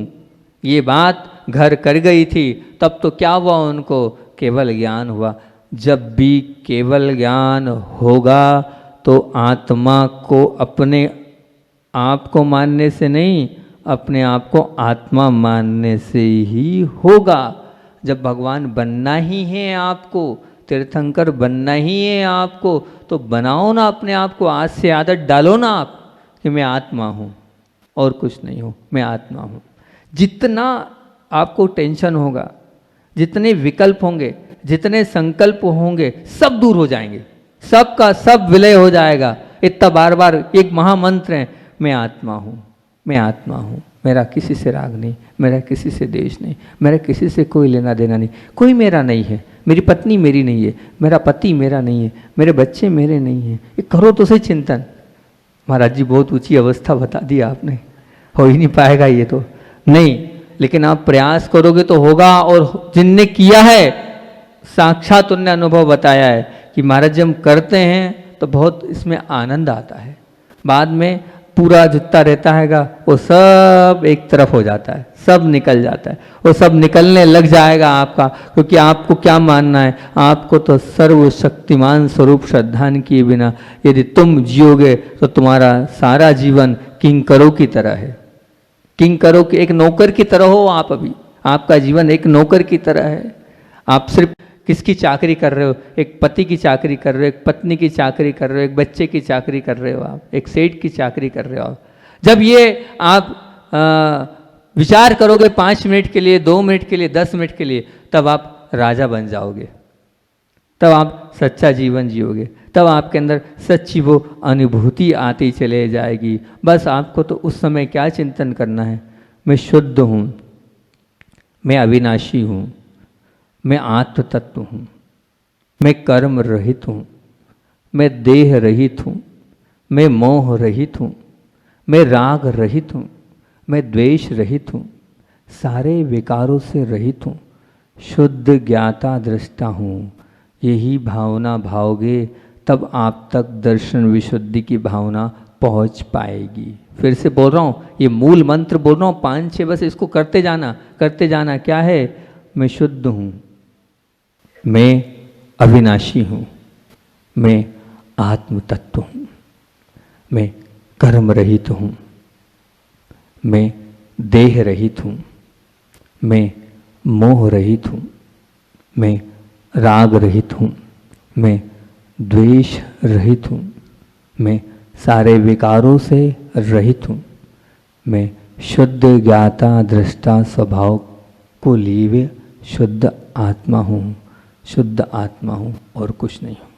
ये बात घर कर गई थी। तब तो क्या हुआ उनको, केवल ज्ञान हुआ। जब भी केवल ज्ञान होगा तो आत्मा को अपने आप को मानने से नहीं, अपने आप को आत्मा मानने से ही होगा। जब भगवान बनना ही है आपको, तीर्थंकर बनना ही है आपको, तो बनाओ ना अपने आप को, आज से आदत डालो ना आप कि मैं आत्मा हूँ और कुछ नहीं हूँ, मैं आत्मा हूँ। जितना आपको टेंशन होगा, जितने विकल्प होंगे, जितने संकल्प होंगे, सब दूर हो जाएंगे, सबका सब विलय हो जाएगा। इतना बार बार एक महामंत्र है, मैं आत्मा हूँ, मैं आत्मा हूँ, मेरा किसी से राग नहीं, मेरा किसी से द्वेष नहीं, मेरा किसी से कोई लेना देना नहीं, कोई मेरा नहीं है, मेरी पत्नी मेरी नहीं है, मेरा पति मेरा नहीं है, मेरे बच्चे मेरे नहीं हैं। ये करो तो सही चिंतन। महाराज जी बहुत ऊंची अवस्था बता दी आपने, हो ही नहीं पाएगा ये तो नहीं, लेकिन आप प्रयास करोगे तो होगा। और जिनने किया है साक्षात उनने अनुभव बताया है कि महाराज जब हम करते हैं तो बहुत इसमें आनंद आता है। बाद में पूरा जितना रहता हैगा वो सब एक तरफ हो जाता है, सब निकल जाता है, वो सब निकलने लग जाएगा आपका। क्योंकि आपको क्या मानना है, आपको तो सर्वशक्तिमान स्वरूप श्रद्धान किए बिना यदि तुम जियोगे तो तुम्हारा सारा जीवन किंकरों की तरह है। किंकरों की, एक नौकर की तरह हो आप। अभी आपका जीवन एक नौकर की तरह है। आप सिर्फ किसकी चाकरी कर रहे हो, एक पति की चाकरी कर रहे हो, एक पत्नी की चाकरी कर रहे हो, एक बच्चे की चाकरी कर रहे हो, आप एक सेठ की चाकरी कर रहे हो। जब ये आप विचार करोगे 5 मिनट के लिए, 2 मिनट के लिए, 10 मिनट के लिए, तब आप राजा बन जाओगे, तब आप सच्चा जीवन जियोगे, तब आपके अंदर सच्ची वो अनुभूति आती चले जाएगी। बस आपको तो उस समय क्या चिंतन करना है, मैं शुद्ध हूँ, मैं अविनाशी हूँ, मैं आत्म तत्व हूँ, मैं कर्म रहित हूँ, मैं देह रहित हूँ, मैं मोह रहित हूँ, मैं राग रहित हूँ, मैं द्वेष रहित हूँ, सारे विकारों से रहित हूँ, शुद्ध ज्ञाता दृष्टा हूँ। यही भावना भाओगे तब आप तक दर्शन विशुद्धि की भावना पहुँच पाएगी। फिर से बोल रहा हूँ, ये मूल मंत्र बोल रहा हूँ 5-6, बस इसको करते जाना, करते जाना। क्या है, मैं शुद्ध हूँ, मैं अविनाशी हूँ, मैं आत्म तत्व हूँ, मैं कर्म रहित हूँ, मैं देह रहित हूँ, मैं मोह रहित हूँ, मैं राग रहित हूँ, मैं द्वेष रहित हूँ, मैं सारे विकारों से रहित हूँ, मैं शुद्ध ज्ञाता दृष्टा स्वभाव को लिए शुद्ध आत्मा हूँ, शुद्ध आत्मा हूँ और कुछ नहीं हूँ।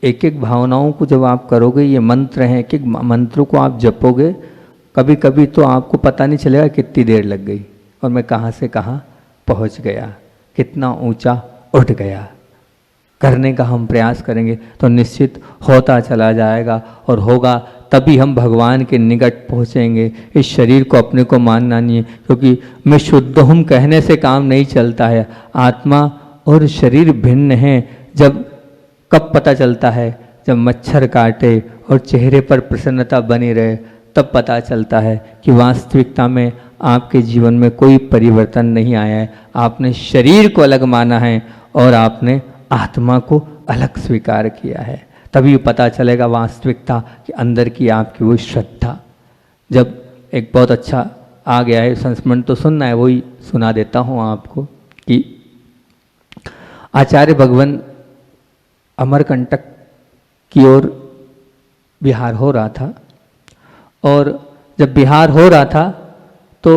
एक एक भावनाओं को जब आप करोगे, ये मंत्र हैं, एक एक मंत्रों को आप जपोगे, कभी कभी तो आपको पता नहीं चलेगा कितनी देर लग गई और मैं कहाँ से कहाँ पहुँच गया, कितना ऊंचा उठ गया। करने का हम प्रयास करेंगे तो निश्चित होता चला जाएगा और होगा, तभी हम भगवान के निकट पहुँचेंगे। इस शरीर को अपने को मानना नहीं है, क्योंकि मैं शुद्ध हूँ कहने से काम नहीं चलता है। आत्मा और शरीर भिन्न हैं। जब कब पता चलता है, जब मच्छर काटे और चेहरे पर प्रसन्नता बनी रहे, तब पता चलता है कि वास्तविकता में आपके जीवन में कोई परिवर्तन नहीं आया है। आपने शरीर को अलग माना है और आपने आत्मा को अलग स्वीकार किया है। तभी पता चलेगा वास्तविकता कि अंदर की आपकी वो श्रद्धा। जब एक बहुत अच्छा आ गया है, संस्मरण तो सुनना है, वही सुना देता हूँ आपको कि आचार्य भगवान अमरकंटक की ओर विहार हो रहा था, और जब विहार हो रहा था तो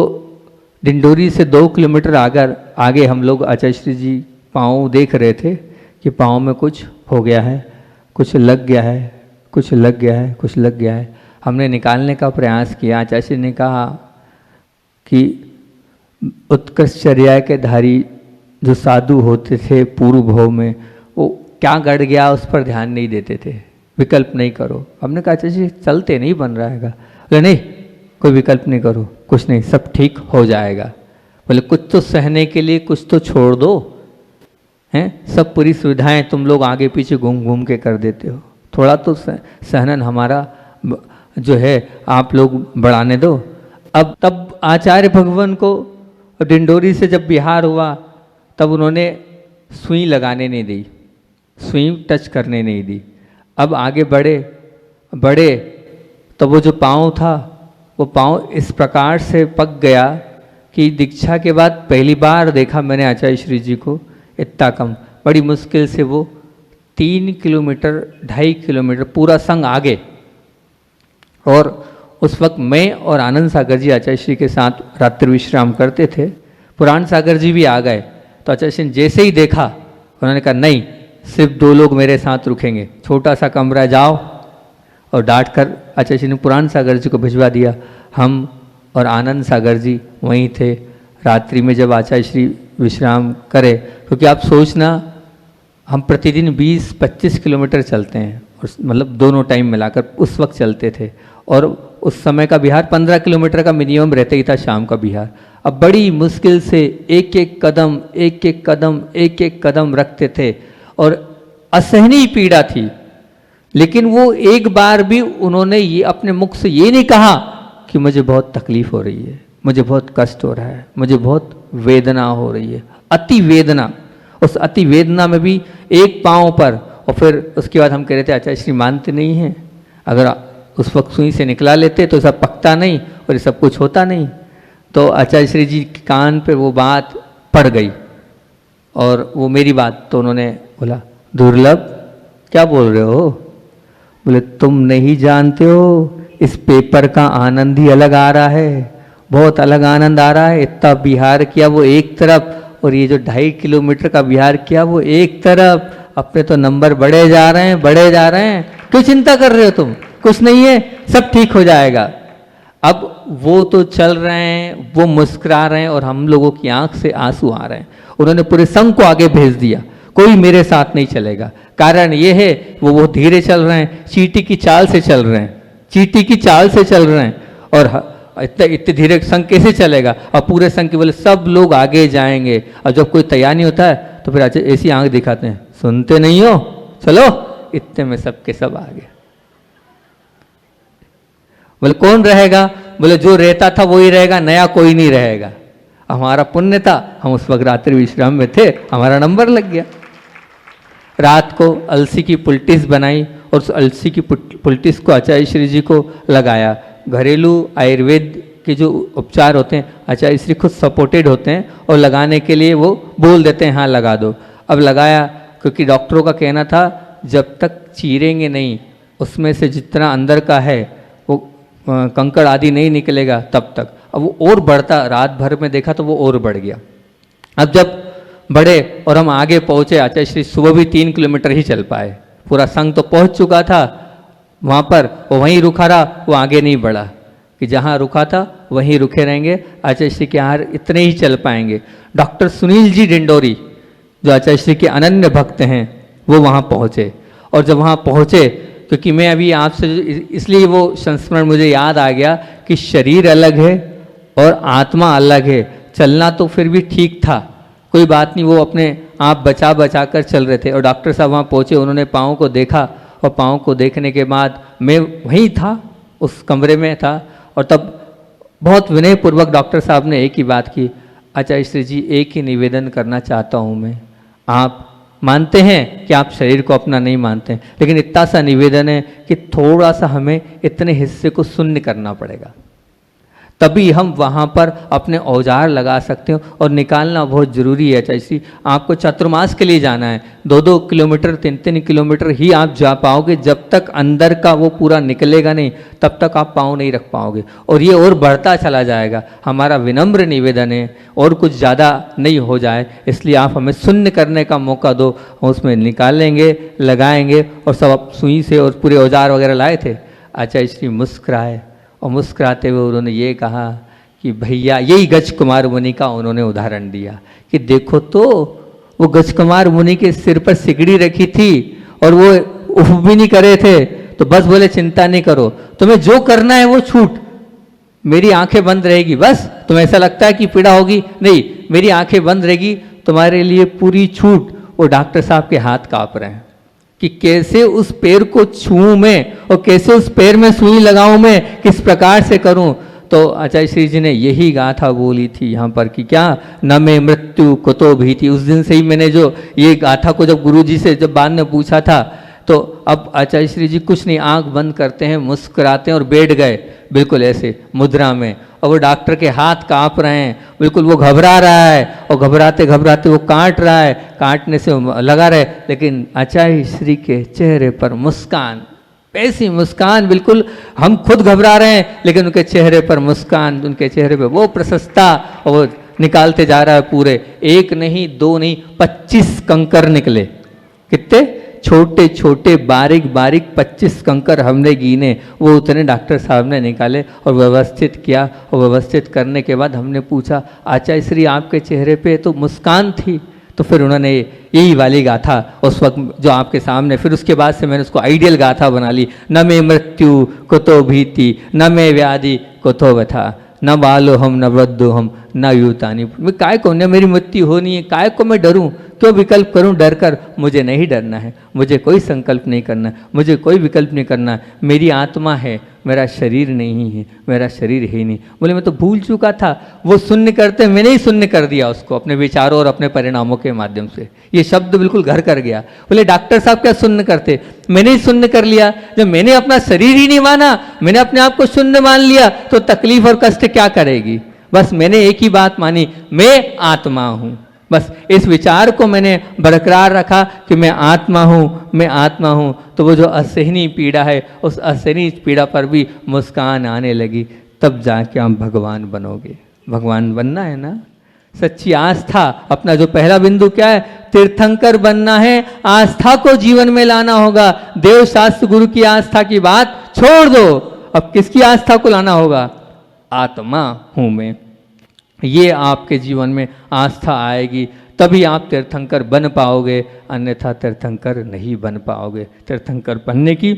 डिंडोरी से 2 किलोमीटर आगे हम लोग आचार्य जी पाँव देख रहे थे कि पाँव में कुछ हो गया है, कुछ लग गया है, कुछ लग गया है, कुछ लग गया है। हमने निकालने का प्रयास किया। आचार्य ने कहा कि उत्कृष्टचर्या के धारी जो साधु होते थे पूर्व भव में, वो क्या गड़ गया उस पर ध्यान नहीं देते थे, विकल्प नहीं करो। हमने कहा आचार्य जी चलते नहीं बन रहा है। बोले नहीं, कोई विकल्प नहीं करो, कुछ नहीं, सब ठीक हो जाएगा। बोले कुछ तो सहने के लिए कुछ तो छोड़ दो, हैं, सब पूरी सुविधाएं तुम लोग आगे पीछे घूम घूम के कर देते हो, थोड़ा तो सहनन हमारा जो है आप लोग बढ़ाने दो। अब तब आचार्य भगवान को डिंडोरी से जब बिहार हुआ तब उन्होंने सुई लगाने नहीं दी, सुई टच करने नहीं दी। अब आगे बढ़े तो वो जो पाँव था वो पाँव इस प्रकार से पक गया कि दीक्षा के बाद पहली बार देखा मैंने आचार्य श्री जी को इतना कम, बड़ी मुश्किल से वो 3 किलोमीटर 2.5 किलोमीटर पूरा संग आगे। और उस वक्त मैं और आनंद सागर जी आचार्य श्री के साथ रात्रि विश्राम करते थे। पुराण सागर जी भी आ गए तो आचार्य श्री ने जैसे ही देखा उन्होंने कहा नहीं, सिर्फ 2 लोग मेरे साथ रुकेंगे, छोटा सा कमरा जाओ। और डांट कर आचार्य श्री ने पुराण सागर जी को भिजवा दिया। हम और आनंद सागर जी वहीं थे रात्रि में जब आचार्य श्री विश्राम करे, क्योंकि आप सोचना हम प्रतिदिन 20-25 किलोमीटर चलते हैं, और मतलब दोनों टाइम मिलाकर उस वक्त चलते थे। और उस समय का बिहार 15 किलोमीटर का मिनिमम रहता ही था शाम का बिहार। अब बड़ी मुश्किल से एक एक कदम रखते थे और असहनीय पीड़ा थी। लेकिन वो एक बार भी उन्होंने ये अपने मुख से ये नहीं कहा कि मुझे बहुत तकलीफ हो रही है, मुझे बहुत कष्ट हो रहा है, मुझे बहुत वेदना हो रही है, अति वेदना। उस अति वेदना में भी एक पाँव पर, और फिर उसके बाद हम कह रहे थे आचार्य श्री मानते नहीं हैं, अगर उस वक्त सुई से निकला लेते तो सब पकता नहीं और ये सब कुछ होता नहीं। तो आचार्य श्री जी के कान पे वो बात पड़ गई और वो मेरी बात, तो उन्होंने बोला दुर्लभ क्या बोल रहे हो? बोले तुम नहीं जानते हो, इस पेपर का आनंद ही अलग आ रहा है, बहुत अलग आनंद आ रहा है। इतना बिहार किया वो एक तरफ, और ये जो 2.5 किलोमीटर का बिहार किया वो एक तरफ। अपने तो नंबर बढ़े जा रहे हैं। क्यों चिंता कर रहे हो तुम? कुछ नहीं है, सब ठीक हो जाएगा। अब वो तो चल रहे हैं, वो मुस्कुरा रहे हैं और हम लोगों की आंख से आंसू आ रहे हैं। उन्होंने पूरे संघ को आगे भेज दिया, कोई मेरे साथ नहीं चलेगा। कारण ये है वो धीरे चल रहे हैं, चींटी की चाल से चल रहे हैं। और इतने धीरे संघ कैसे चलेगा? और पूरे संघ के बोले सब लोग आगे जाएंगे, और जब कोई तैयार नहीं होता है तो फिर ऐसी आंख दिखाते हैं, सुनते नहीं हो, चलो। इतने में सबके सब आ गए। बोले कौन रहेगा? बोले जो रहता था वही रहेगा, नया कोई नहीं रहेगा। हमारा पुण्य था, हम उस वक्त रात्रि विश्राम में थे, हमारा नंबर लग गया। रात को अलसी की पुलटिस बनाई और उस अलसी की पुलटिस को आचार्य श्री जी को लगाया। घरेलू आयुर्वेद के जो उपचार होते हैं आचार्य श्री खुद सपोर्टेड होते हैं, और लगाने के लिए वो बोल देते हैं हाँ लगा दो। अब लगाया, क्योंकि डॉक्टरों का कहना था जब तक चीरेंगे नहीं, उसमें से जितना अंदर का है वो कंकड़ आदि नहीं निकलेगा तब तक। अब वो और बढ़ता, रात भर में देखा तो वो और बढ़ गया। अब जब बढ़े और हम आगे पहुँचे, आचार्य श्री सुबह भी 3 किलोमीटर ही चल पाए। पूरा संघ तो पहुँच चुका था वहाँ पर, वो वहीं रुका रहा, वो आगे नहीं बढ़ा कि जहाँ रुका था वहीं रुके रहेंगे। आचार्य श्री के यहाँ इतने ही चल पाएंगे। डॉक्टर सुनील जी डिंडोरी जो आचार्य श्री के अनन्य भक्त हैं वो वहाँ पहुँचे। और जब वहाँ पहुँचे, क्योंकि मैं अभी आपसे इसलिए वो संस्मरण मुझे याद आ गया कि शरीर अलग है और आत्मा अलग है। चलना तो फिर भी ठीक था, कोई बात नहीं, वो अपने आप बचा कर चल रहे थे। और डॉक्टर साहब वहाँ पहुँचे, उन्होंने पाँव को देखा, और पाँव को देखने के बाद मैं वहीं था, उस कमरे में था। और तब बहुत विनयपूर्वक डॉक्टर साहब ने एक ही बात की, आचार्य श्री जी एक ही निवेदन करना चाहता हूँ मैं, आप मानते हैं कि आप शरीर को अपना नहीं मानते हैं, लेकिन इतना सा निवेदन है कि थोड़ा सा हमें इतने हिस्से को शून्य करना पड़ेगा, तभी हम वहाँ पर अपने औजार लगा सकते हो। और निकालना बहुत ज़रूरी है। चाहे आपको चातुर्मास के लिए जाना है, 2-2 किलोमीटर 3-3 किलोमीटर ही आप जा पाओगे। जब तक अंदर का वो पूरा निकलेगा नहीं तब तक आप पाँव नहीं रख पाओगे, और ये और बढ़ता चला जाएगा। हमारा विनम्र निवेदन है और कुछ ज़्यादा नहीं हो जाए, इसलिए आप हमें शून्य करने का मौका दो। हम उसमें निकालेंगे, लगाएंगे। और सब सुई से और पूरे औजार वगैरह लाए थे। आचार्य श्री मुस्कुराए, और मुस्कुराते हुए उन्होंने ये कहा कि भैया, यही गज कुमार मुनि का उन्होंने उदाहरण दिया कि देखो तो वो गज कुमार मुनि के सिर पर सिकड़ी रखी थी और वो उफ भी नहीं करे थे, तो बस बोले चिंता नहीं करो, तुम्हें जो करना है वो छूट, मेरी आंखें बंद रहेगी। बस तुम्हें ऐसा लगता है कि पीड़ा होगी, नहीं, मेरी आंखें बंद रहेगी, तुम्हारे लिए पूरी छूट। वो डॉक्टर साहब के हाथ काँप रहे हैं कि कैसे उस पैर को छूऊं मैं और कैसे उस पैर में सुई लगाऊं मैं, किस प्रकार से करूं। तो आचार्य श्री जी ने यही गाथा बोली थी यहाँ पर कि क्या न मैं मृत्यु कुतो भीति। उस दिन से ही मैंने जो ये गाथा को जब गुरु जी से जब बाद में पूछा था, तो अब आचार्य श्री जी कुछ नहीं, आंख बंद करते हैं, मुस्कुराते हैं और बैठ गए बिल्कुल ऐसे मुद्रा में। और वो डॉक्टर के हाथ काँप रहे हैं, बिल्कुल वो घबरा रहा है और घबराते घबराते वो काट रहा है, काटने से लगा रहे, लेकिन आचार्य श्री के चेहरे पर मुस्कान, ऐसी मुस्कान, बिल्कुल हम खुद घबरा रहे हैं लेकिन उनके चेहरे पर मुस्कान, उनके चेहरे पर वो प्रशस्ता, और वो निकालते जा रहा है पूरे, एक नहीं दो नहीं 25 कंकर निकले। कितने छोटे छोटे बारीक बारीक 25 कंकर हमने गिने, वो उतने डॉक्टर साहब ने निकाले और व्यवस्थित किया। और व्यवस्थित करने के बाद हमने पूछा, आचार्य श्री आपके चेहरे पे तो मुस्कान थी। तो फिर उन्होंने यही वाली गाथा उस वक्त जो आपके सामने, फिर उसके बाद से मैंने उसको आइडियल गाथा बना ली। न मैं मृत्यु कुतो भीति, न मैं व्याधि कुतो व्यथा, न बालो हम न वृद्धो हम न यूतानी। मैं काय को, न मेरी मृत्यु होनी है, काय को मैं डरूं, क्यों विकल्प करूं डर कर। मुझे नहीं डरना है, मुझे कोई संकल्प नहीं करना, मुझे कोई विकल्प नहीं करना। मेरी आत्मा है, मेरा शरीर नहीं है, मेरा शरीर है ही नहीं। बोले मैं तो भूल चुका था, वो शून्य करते मैंने ही शून्य कर दिया उसको अपने विचारों और अपने परिणामों के माध्यम से। ये शब्द बिल्कुल घर कर गया। बोले डॉक्टर साहब क्या शून्य करते, मैंने ही शून्य कर लिया। जब मैंने अपना शरीर ही नहीं माना, मैंने अपने आप को शून्य मान लिया, तो तकलीफ और कष्ट क्या करेगी। बस मैंने एक ही बात मानी, मैं आत्मा हूँ। बस इस विचार को मैंने बरकरार रखा कि मैं आत्मा हूँ, मैं आत्मा हूँ। तो वो जो असहनीय पीड़ा है, उस असहनीय पीड़ा पर भी मुस्कान आने लगी। तब जाके आप भगवान बनोगे। भगवान बनना है ना, सच्ची आस्था। अपना जो पहला बिंदु क्या है, तीर्थंकर बनना है, आस्था को जीवन में लाना होगा। देव शास्त्र गुरु की आस्था की बात छोड़ दो, अब किसकी आस्था को लाना होगा, आत्मा हूँ मैं। ये आपके जीवन में आस्था आएगी, तभी आप तीर्थंकर बन पाओगे, अन्यथा तीर्थंकर नहीं बन पाओगे। तीर्थंकर बनने की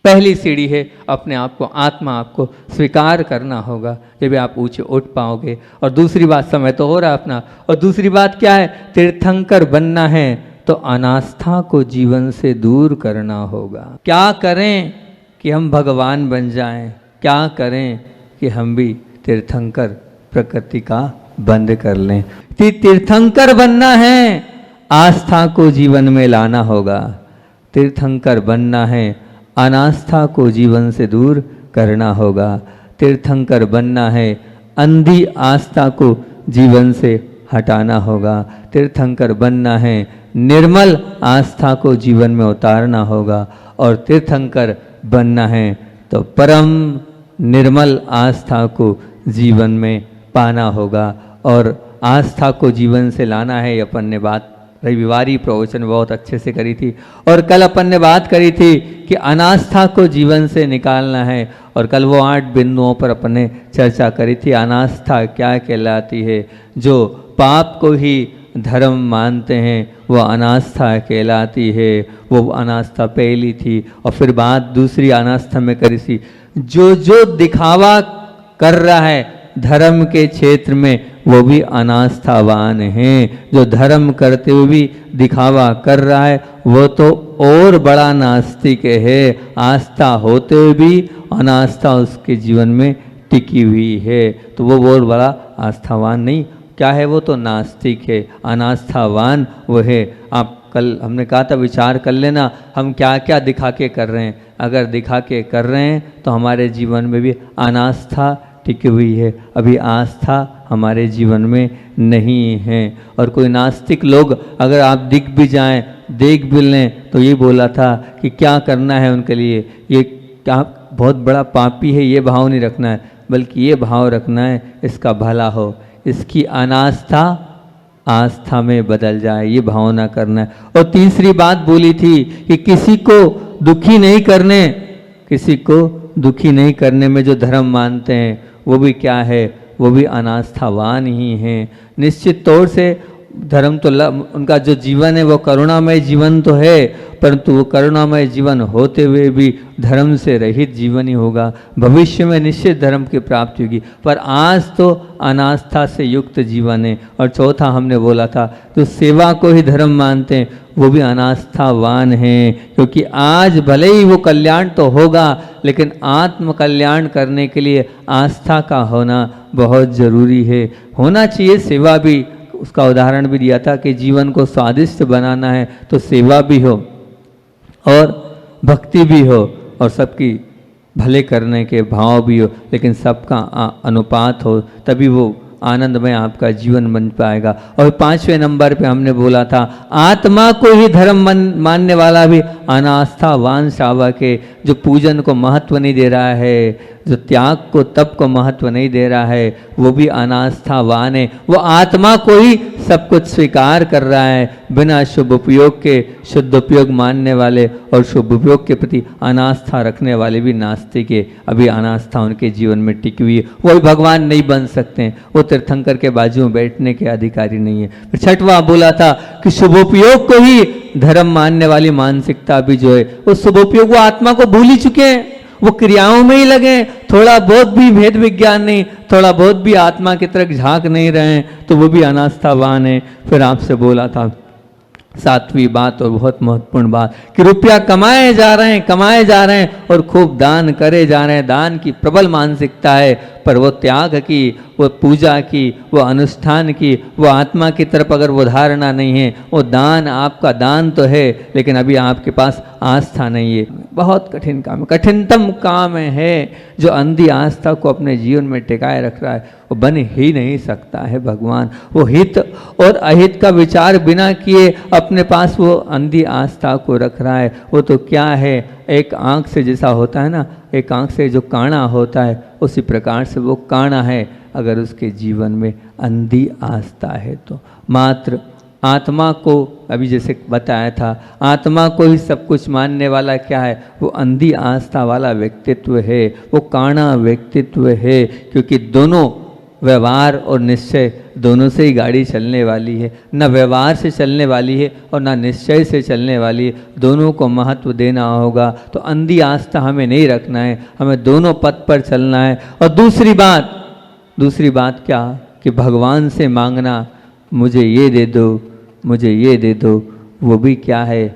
पहली सीढ़ी है अपने आप को, आत्मा आपको स्वीकार करना होगा, जब आप ऊंचे उठ पाओगे। और दूसरी बात, समय तो हो रहा है अपना, और दूसरी बात क्या है, तीर्थंकर बनना है तो अनास्था को जीवन से दूर करना होगा। क्या करें कि हम भगवान बन जाएं, क्या करें कि हम भी तीर्थंकर प्रकृति का बंद कर लें। तीर्थंकर बनना है, आस्था को जीवन में लाना होगा। तीर्थंकर बनना है, अनास्था को जीवन से दूर करना होगा। तीर्थंकर बनना है, अंधी आस्था को जीवन से हटाना होगा। तीर्थंकर बनना है, निर्मल आस्था को जीवन में उतारना होगा। और तीर्थंकर बनना है तो परम निर्मल आस्था को जीवन में पाना होगा। और आस्था को जीवन से लाना है, अपन ने बात रविवारी प्रवचन बहुत अच्छे से करी थी। और कल अपन ने बात करी थी कि अनास्था को जीवन से निकालना है, और कल वो 8 बिंदुओं पर अपन ने चर्चा करी थी। अनास्था क्या कहलाती है, जो पाप को ही धर्म मानते हैं वो अनास्था कहलाती है। वो अनास्था पहली थी। और फिर बात दूसरी अनास्था में करी थी, जो दिखावा कर रहा है धर्म के क्षेत्र में वो भी अनास्थावान है। जो धर्म करते हुए भी दिखावा कर रहा है वो तो और बड़ा नास्तिक है। आस्था होते हुए भी अनास्था उसके जीवन में टिकी हुई है, तो वो बहुत बड़ा आस्थावान नहीं, क्या है, वो तो नास्तिक है। अनास्थावान वो है। आप कल हमने कहा था विचार कर लेना, हम क्या क्या दिखा के कर रहे हैं। अगर दिखा के कर रहे हैं तो हमारे जीवन में भी अनास्था टिकी हुई है, अभी आस्था हमारे जीवन में नहीं है। और कोई नास्तिक लोग अगर आप दिख भी जाएं, देख भी लें, तो ये बोला था कि क्या करना है उनके लिए, ये क्या बहुत बड़ा पापी है, ये भाव नहीं रखना है, बल्कि ये भाव रखना है इसका भला हो, इसकी अनास्था आस्था में बदल जाए, ये भावना करना है। और तीसरी बात बोली थी कि किसी को दुखी नहीं करने, किसी को दुखी नहीं करने में जो धर्म मानते हैं वो भी क्या है, वो भी अनास्थावान ही हैं। निश्चित तौर से धर्म तो उनका जो जीवन है वो करुणामय जीवन तो है, परंतु वो करुणामय जीवन होते हुए भी धर्म से रहित जीवन ही होगा। भविष्य में निश्चित धर्म की प्राप्ति होगी, पर आज तो अनास्था से युक्त जीवन है। और चौथा हमने बोला था, जो सेवा को ही धर्म मानते हैं वो भी अनास्थावान हैं, क्योंकि आज भले ही वो कल्याण तो होगा, लेकिन आत्म कल्याण करने के लिए आस्था का होना बहुत ज़रूरी है। होना चाहिए सेवा भी, उसका उदाहरण भी दिया था कि जीवन को स्वादिष्ट बनाना है तो सेवा भी हो और भक्ति भी हो और सबकी भले करने के भाव भी हो, लेकिन सबका अनुपात हो, तभी वो आनंदमय आपका जीवन बन पाएगा। और 5वें नंबर पे हमने बोला था, आत्मा को ही धर्म मानने वाला भी अनास्थावान श्रावक है, जो पूजन को महत्व नहीं दे रहा है, जो त्याग को तप को महत्व नहीं दे रहा है, वो भी अनास्थावान है। वो आत्मा को ही सब कुछ स्वीकार कर रहा है, बिना शुभ उपयोग के शुद्ध उपयोग मानने वाले और शुभ उपयोग के प्रति अनास्था रखने वाले भी नास्तिक है। अभी अनास्था उनके जीवन में टिकी हुई है, वो भी भगवान नहीं बन सकते हैं, वो तीर्थंकर के बाजू में बैठने के अधिकारी नहीं है। फिर 6वां बोला था कि शुभ उपयोग को ही धर्म मानने वाली मानसिकता भी जो है, वो शुभ उपयोग वो आत्मा को भूल ही चुके हैं, वो क्रियाओं में ही लगे, थोड़ा बहुत भी भेद विज्ञान नहीं, थोड़ा बहुत भी आत्मा की तरफ झांक नहीं रहे हैं, तो वो भी अनास्थावान है। फिर आपसे बोला था 7वीं बात और बहुत महत्वपूर्ण बात कि रुपया कमाए जा रहे हैं और खूब दान करे जा रहे हैं, दान की प्रबल मानसिकता है, पर वो त्याग की, वो पूजा की, वो अनुष्ठान की, वो आत्मा की तरफ अगर वो धारणा नहीं है, वो दान आपका दान तो है, लेकिन अभी आपके पास आस्था नहीं है। बहुत कठिन काम है, कठिनतम काम है जो अंधी आस्था को अपने जीवन में टिकाए रख रहा है, वो बन ही नहीं सकता है भगवान। वो हित और अहित का विचार बिना किए अपने पास वो अंधी आस्था को रख रहा है। वो तो क्या है, एक आँख से जैसा होता है ना, एक आँख से जो काणा होता है, उसी प्रकार से वो काणा है अगर उसके जीवन में अंधी आस्था है तो। मात्र आत्मा को, अभी जैसे बताया था, आत्मा को ही सब कुछ मानने वाला क्या है, वो अंधी आस्था वाला व्यक्तित्व है, वो काणा व्यक्तित्व है, क्योंकि दोनों व्यवहार और निश्चय दोनों से ही गाड़ी चलने वाली है, न व्यवहार से चलने वाली है और न निश्चय से चलने वाली है, दोनों को महत्व देना होगा। तो अंधी आस्था हमें नहीं रखना है, हमें दोनों पथ पर चलना है। और दूसरी बात क्या कि भगवान से मांगना, मुझे ये दे दो, मुझे ये दे दो, वो भी क्या है,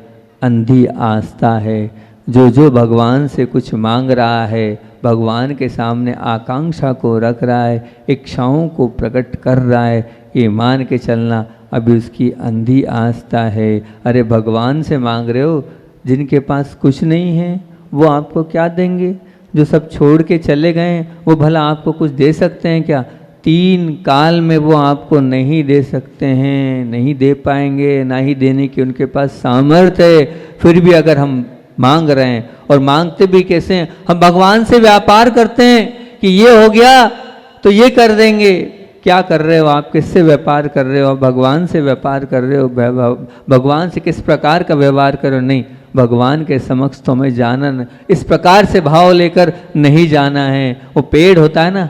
अंधी आस्था है। जो भगवान से कुछ मांग रहा है, भगवान के सामने आकांक्षा को रख रहा है, इच्छाओं को प्रकट कर रहा है, ये मान के चलना अभी उसकी अंधी आस्था है। अरे भगवान से मांग रहे हो, जिनके पास कुछ नहीं है वो आपको क्या देंगे? जो सब छोड़ के चले गए वो भला आपको कुछ दे सकते हैं क्या? 3 काल में वो आपको नहीं दे सकते हैं, नहीं दे पाएंगे, ना ही देने की उनके पास सामर्थ्य है। फिर भी अगर हम मांग रहे हैं, और मांगते भी कैसे हैं, हम भगवान से व्यापार करते हैं कि ये हो गया तो ये कर देंगे। क्या कर रहे हो आप? किससे व्यापार कर रहे हो? भगवान से व्यापार कर रहे हो। भगवान से किस प्रकार का व्यवहार करो? नहीं, भगवान के समक्ष तो हमें जाना, इस प्रकार से भाव लेकर नहीं जाना है। वो पेड़ होता है ना,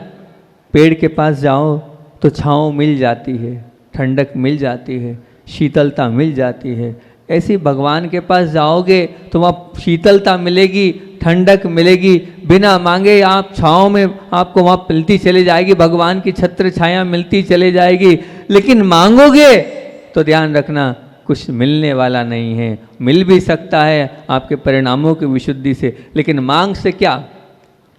पेड़ के पास जाओ तो छाँव मिल जाती है, ठंडक मिल जाती है, शीतलता मिल जाती है। ऐसी भगवान के पास जाओगे तो वहाँ शीतलता मिलेगी, ठंडक मिलेगी, बिना मांगे आप छाँव में आपको वहाँ मिलती चली जाएगी, भगवान की छत्र छाया मिलती चली जाएगी। लेकिन मांगोगे तो ध्यान रखना, कुछ मिलने वाला नहीं है। मिल भी सकता है आपके परिणामों की विशुद्धि से, लेकिन मांग से क्या,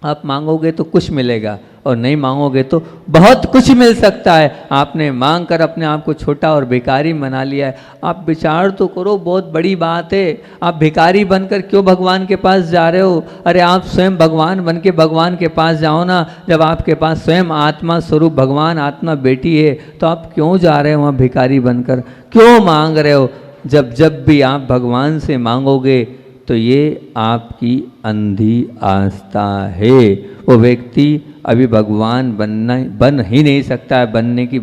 आप मांगोगे तो कुछ मिलेगा और नहीं मांगोगे तो बहुत कुछ मिल सकता है। आपने मांग कर अपने आप को छोटा और भिखारी बना लिया है। आप विचार तो करो, बहुत बड़ी बात है। आप भिखारी बनकर क्यों भगवान के पास जा रहे हो? अरे आप स्वयं भगवान बन के भगवान के पास जाओ ना। जब आपके पास स्वयं आत्मा स्वरूप भगवान आत्मा बेटी है तो आप क्यों जा रहे हो वहाँ भिखारी बनकर? क्यों मांग रहे हो? जब भी आप भगवान से मांगोगे तो ये आपकी अंधी आस्था है। वो व्यक्ति अभी भगवान बन ही नहीं सकता है, बनने की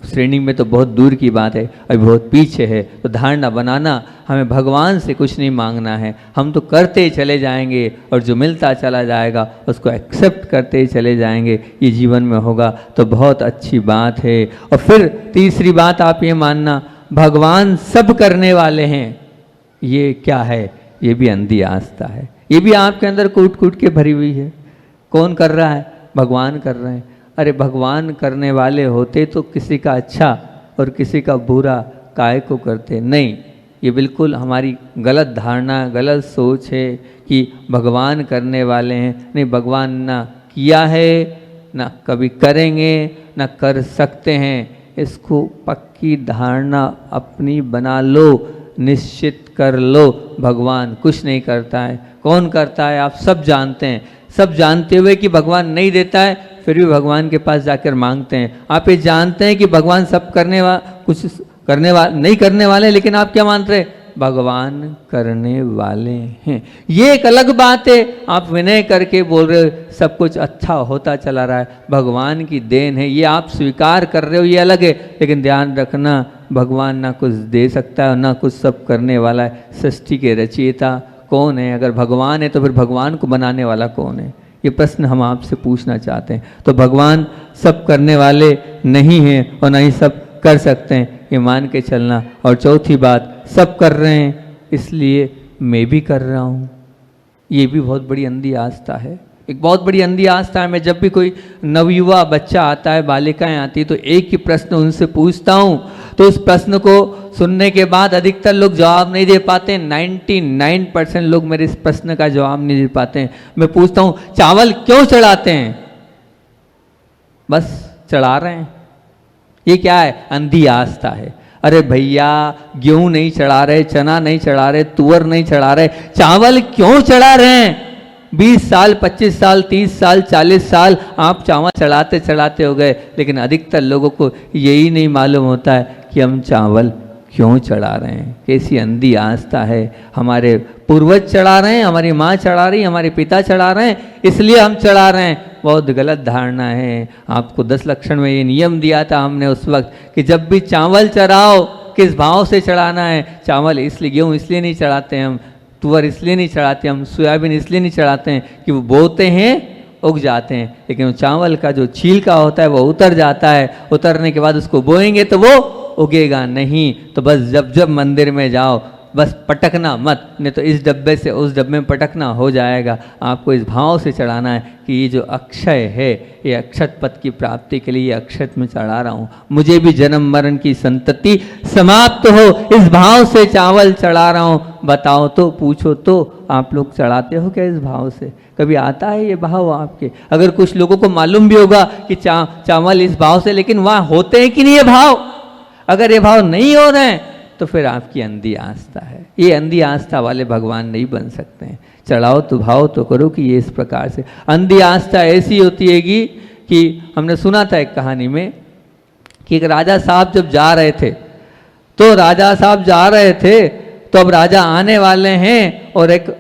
श्रेणी में तो बहुत दूर की बात है, अभी बहुत पीछे है। तो धारणा बनाना, हमें भगवान से कुछ नहीं मांगना है, हम तो करते ही चले जाएंगे और जो मिलता चला जाएगा उसको एक्सेप्ट करते ही चले जाएंगे, ये जीवन में होगा तो बहुत अच्छी बात है। और फिर तीसरी बात आप ये मानना, भगवान सब करने वाले हैं, ये क्या है? ये भी अंधी आस्था है, ये भी आपके अंदर कूट कूट के भरी हुई है। कौन कर रहा है? भगवान कर रहे हैं। अरे भगवान करने वाले होते तो किसी का अच्छा और किसी का बुरा काहे को करते? नहीं, ये बिल्कुल हमारी गलत धारणा, गलत सोच है कि भगवान करने वाले हैं। नहीं, भगवान ना किया है, ना कभी करेंगे, ना कर सकते हैं। इसको पक्की धारणा अपनी बना लो, निश्चित कर लो, भगवान कुछ नहीं करता है। कौन करता है? आप सब जानते हैं। सब जानते हुए कि भगवान नहीं देता है, फिर भी भगवान के पास जाकर मांगते हैं। आप ये जानते हैं कि भगवान सब कुछ करने वाले नहीं करने वाले, लेकिन आप क्या मान रहे? भगवान करने वाले हैं। ये एक अलग बात है। आप विनय करके बोल रहे हो सब कुछ अच्छा होता चला रहा है, भगवान की देन है, ये आप स्वीकार कर रहे हो, ये अलग है। लेकिन ध्यान रखना, भगवान ना कुछ दे सकता है और ना कुछ सब करने वाला है। सृष्टि के रचयिता कौन है? अगर भगवान है तो फिर भगवान को बनाने वाला कौन है? ये प्रश्न हम आपसे पूछना चाहते हैं। तो भगवान सब करने वाले नहीं हैं और ना ही सब कर सकते हैं, ये मान के चलना। और चौथी बात, सब कर रहे हैं इसलिए मैं भी कर रहा हूँ, ये भी बहुत बड़ी अंधी आस्था है। एक बहुत बड़ी अंधी आस्था है। मैं जब भी कोई नवयुवा बच्चा आता है, बालिकाएं आती है, तो एक ही प्रश्न उनसे पूछता हूँ, तो उस प्रश्न को सुनने के बाद अधिकतर लोग जवाब नहीं दे पाते। 99% लोग मेरे इस प्रश्न का जवाब नहीं दे पाते हैं। मैं पूछता हूँ, चावल क्यों चढ़ाते हैं? बस चढ़ा रहे हैं। ये क्या है? अंधी आस्था है। अरे भैया, गेहूं नहीं चढ़ा रहे, चना नहीं चढ़ा रहे, तुअर नहीं चढ़ा रहे, चावल क्यों चढ़ा रहे हैं? 20 साल, 25 साल, 30 साल, 40 साल आप चावल चढ़ाते चढ़ाते हो गए, लेकिन अधिकतर लोगों को यही नहीं मालूम होता है कि हम चावल क्यों चढ़ा रहे हैं। कैसी अंधी आस्था है। हमारे पूर्वज चढ़ा रहे हैं, हमारी माँ चढ़ा रही, हमारे पिता चढ़ा रहे हैं, इसलिए हम चढ़ा रहे हैं। बहुत गलत धारणा है। आपको 10 लक्षण में ये नियम दिया था हमने उस वक्त कि जब भी चावल चढ़ाओ, किस भाव से चढ़ाना है। चावल इसलिए, गेहूँ इसलिए नहीं चढ़ाते हम, तुअर इसलिए नहीं चढ़ाते हम, सोयाबीन इसलिए नहीं चढ़ाते हैं कि वो बोते हैं, उग जाते हैं, लेकिन चावल का जो छिलका होता है वो उतर जाता है। उतरने के बाद उसको बोएंगे तो वो उगेगा नहीं। तो बस जब जब मंदिर में जाओ, बस पटकना मत, नहीं तो इस डब्बे से उस डब्बे में पटकना हो जाएगा। आपको इस भाव से चढ़ाना है कि ये जो अक्षय है, ये अक्षत पद की प्राप्ति के लिए अक्षत में चढ़ा रहा हूँ, मुझे भी जन्म मरण की संतति समाप्त हो, इस भाव से चावल चढ़ा रहा हूँ। बताओ तो, पूछो तो, आप लोग चढ़ाते हो क्या इस भाव से? कभी आता है ये भाव आपके? अगर कुछ लोगों को मालूम भी होगा कि चावल इस भाव से, लेकिन वहाँ होते हैं कि नहीं ये भाव? अगर ये भाव नहीं हो रहे हैं तो फिर आपकी अंधी आस्था है। ये अंधी आस्था वाले भगवान नहीं बन सकते हैं। चढ़ाओ तो भाव तो करो कि ये इस प्रकार से। अंधी आस्था ऐसी होती है कि हमने सुना था एक कहानी में कि एक राजा साहब जब जा रहे थे, तो राजा साहब जा रहे थे तो अब राजा आने वाले हैं और एक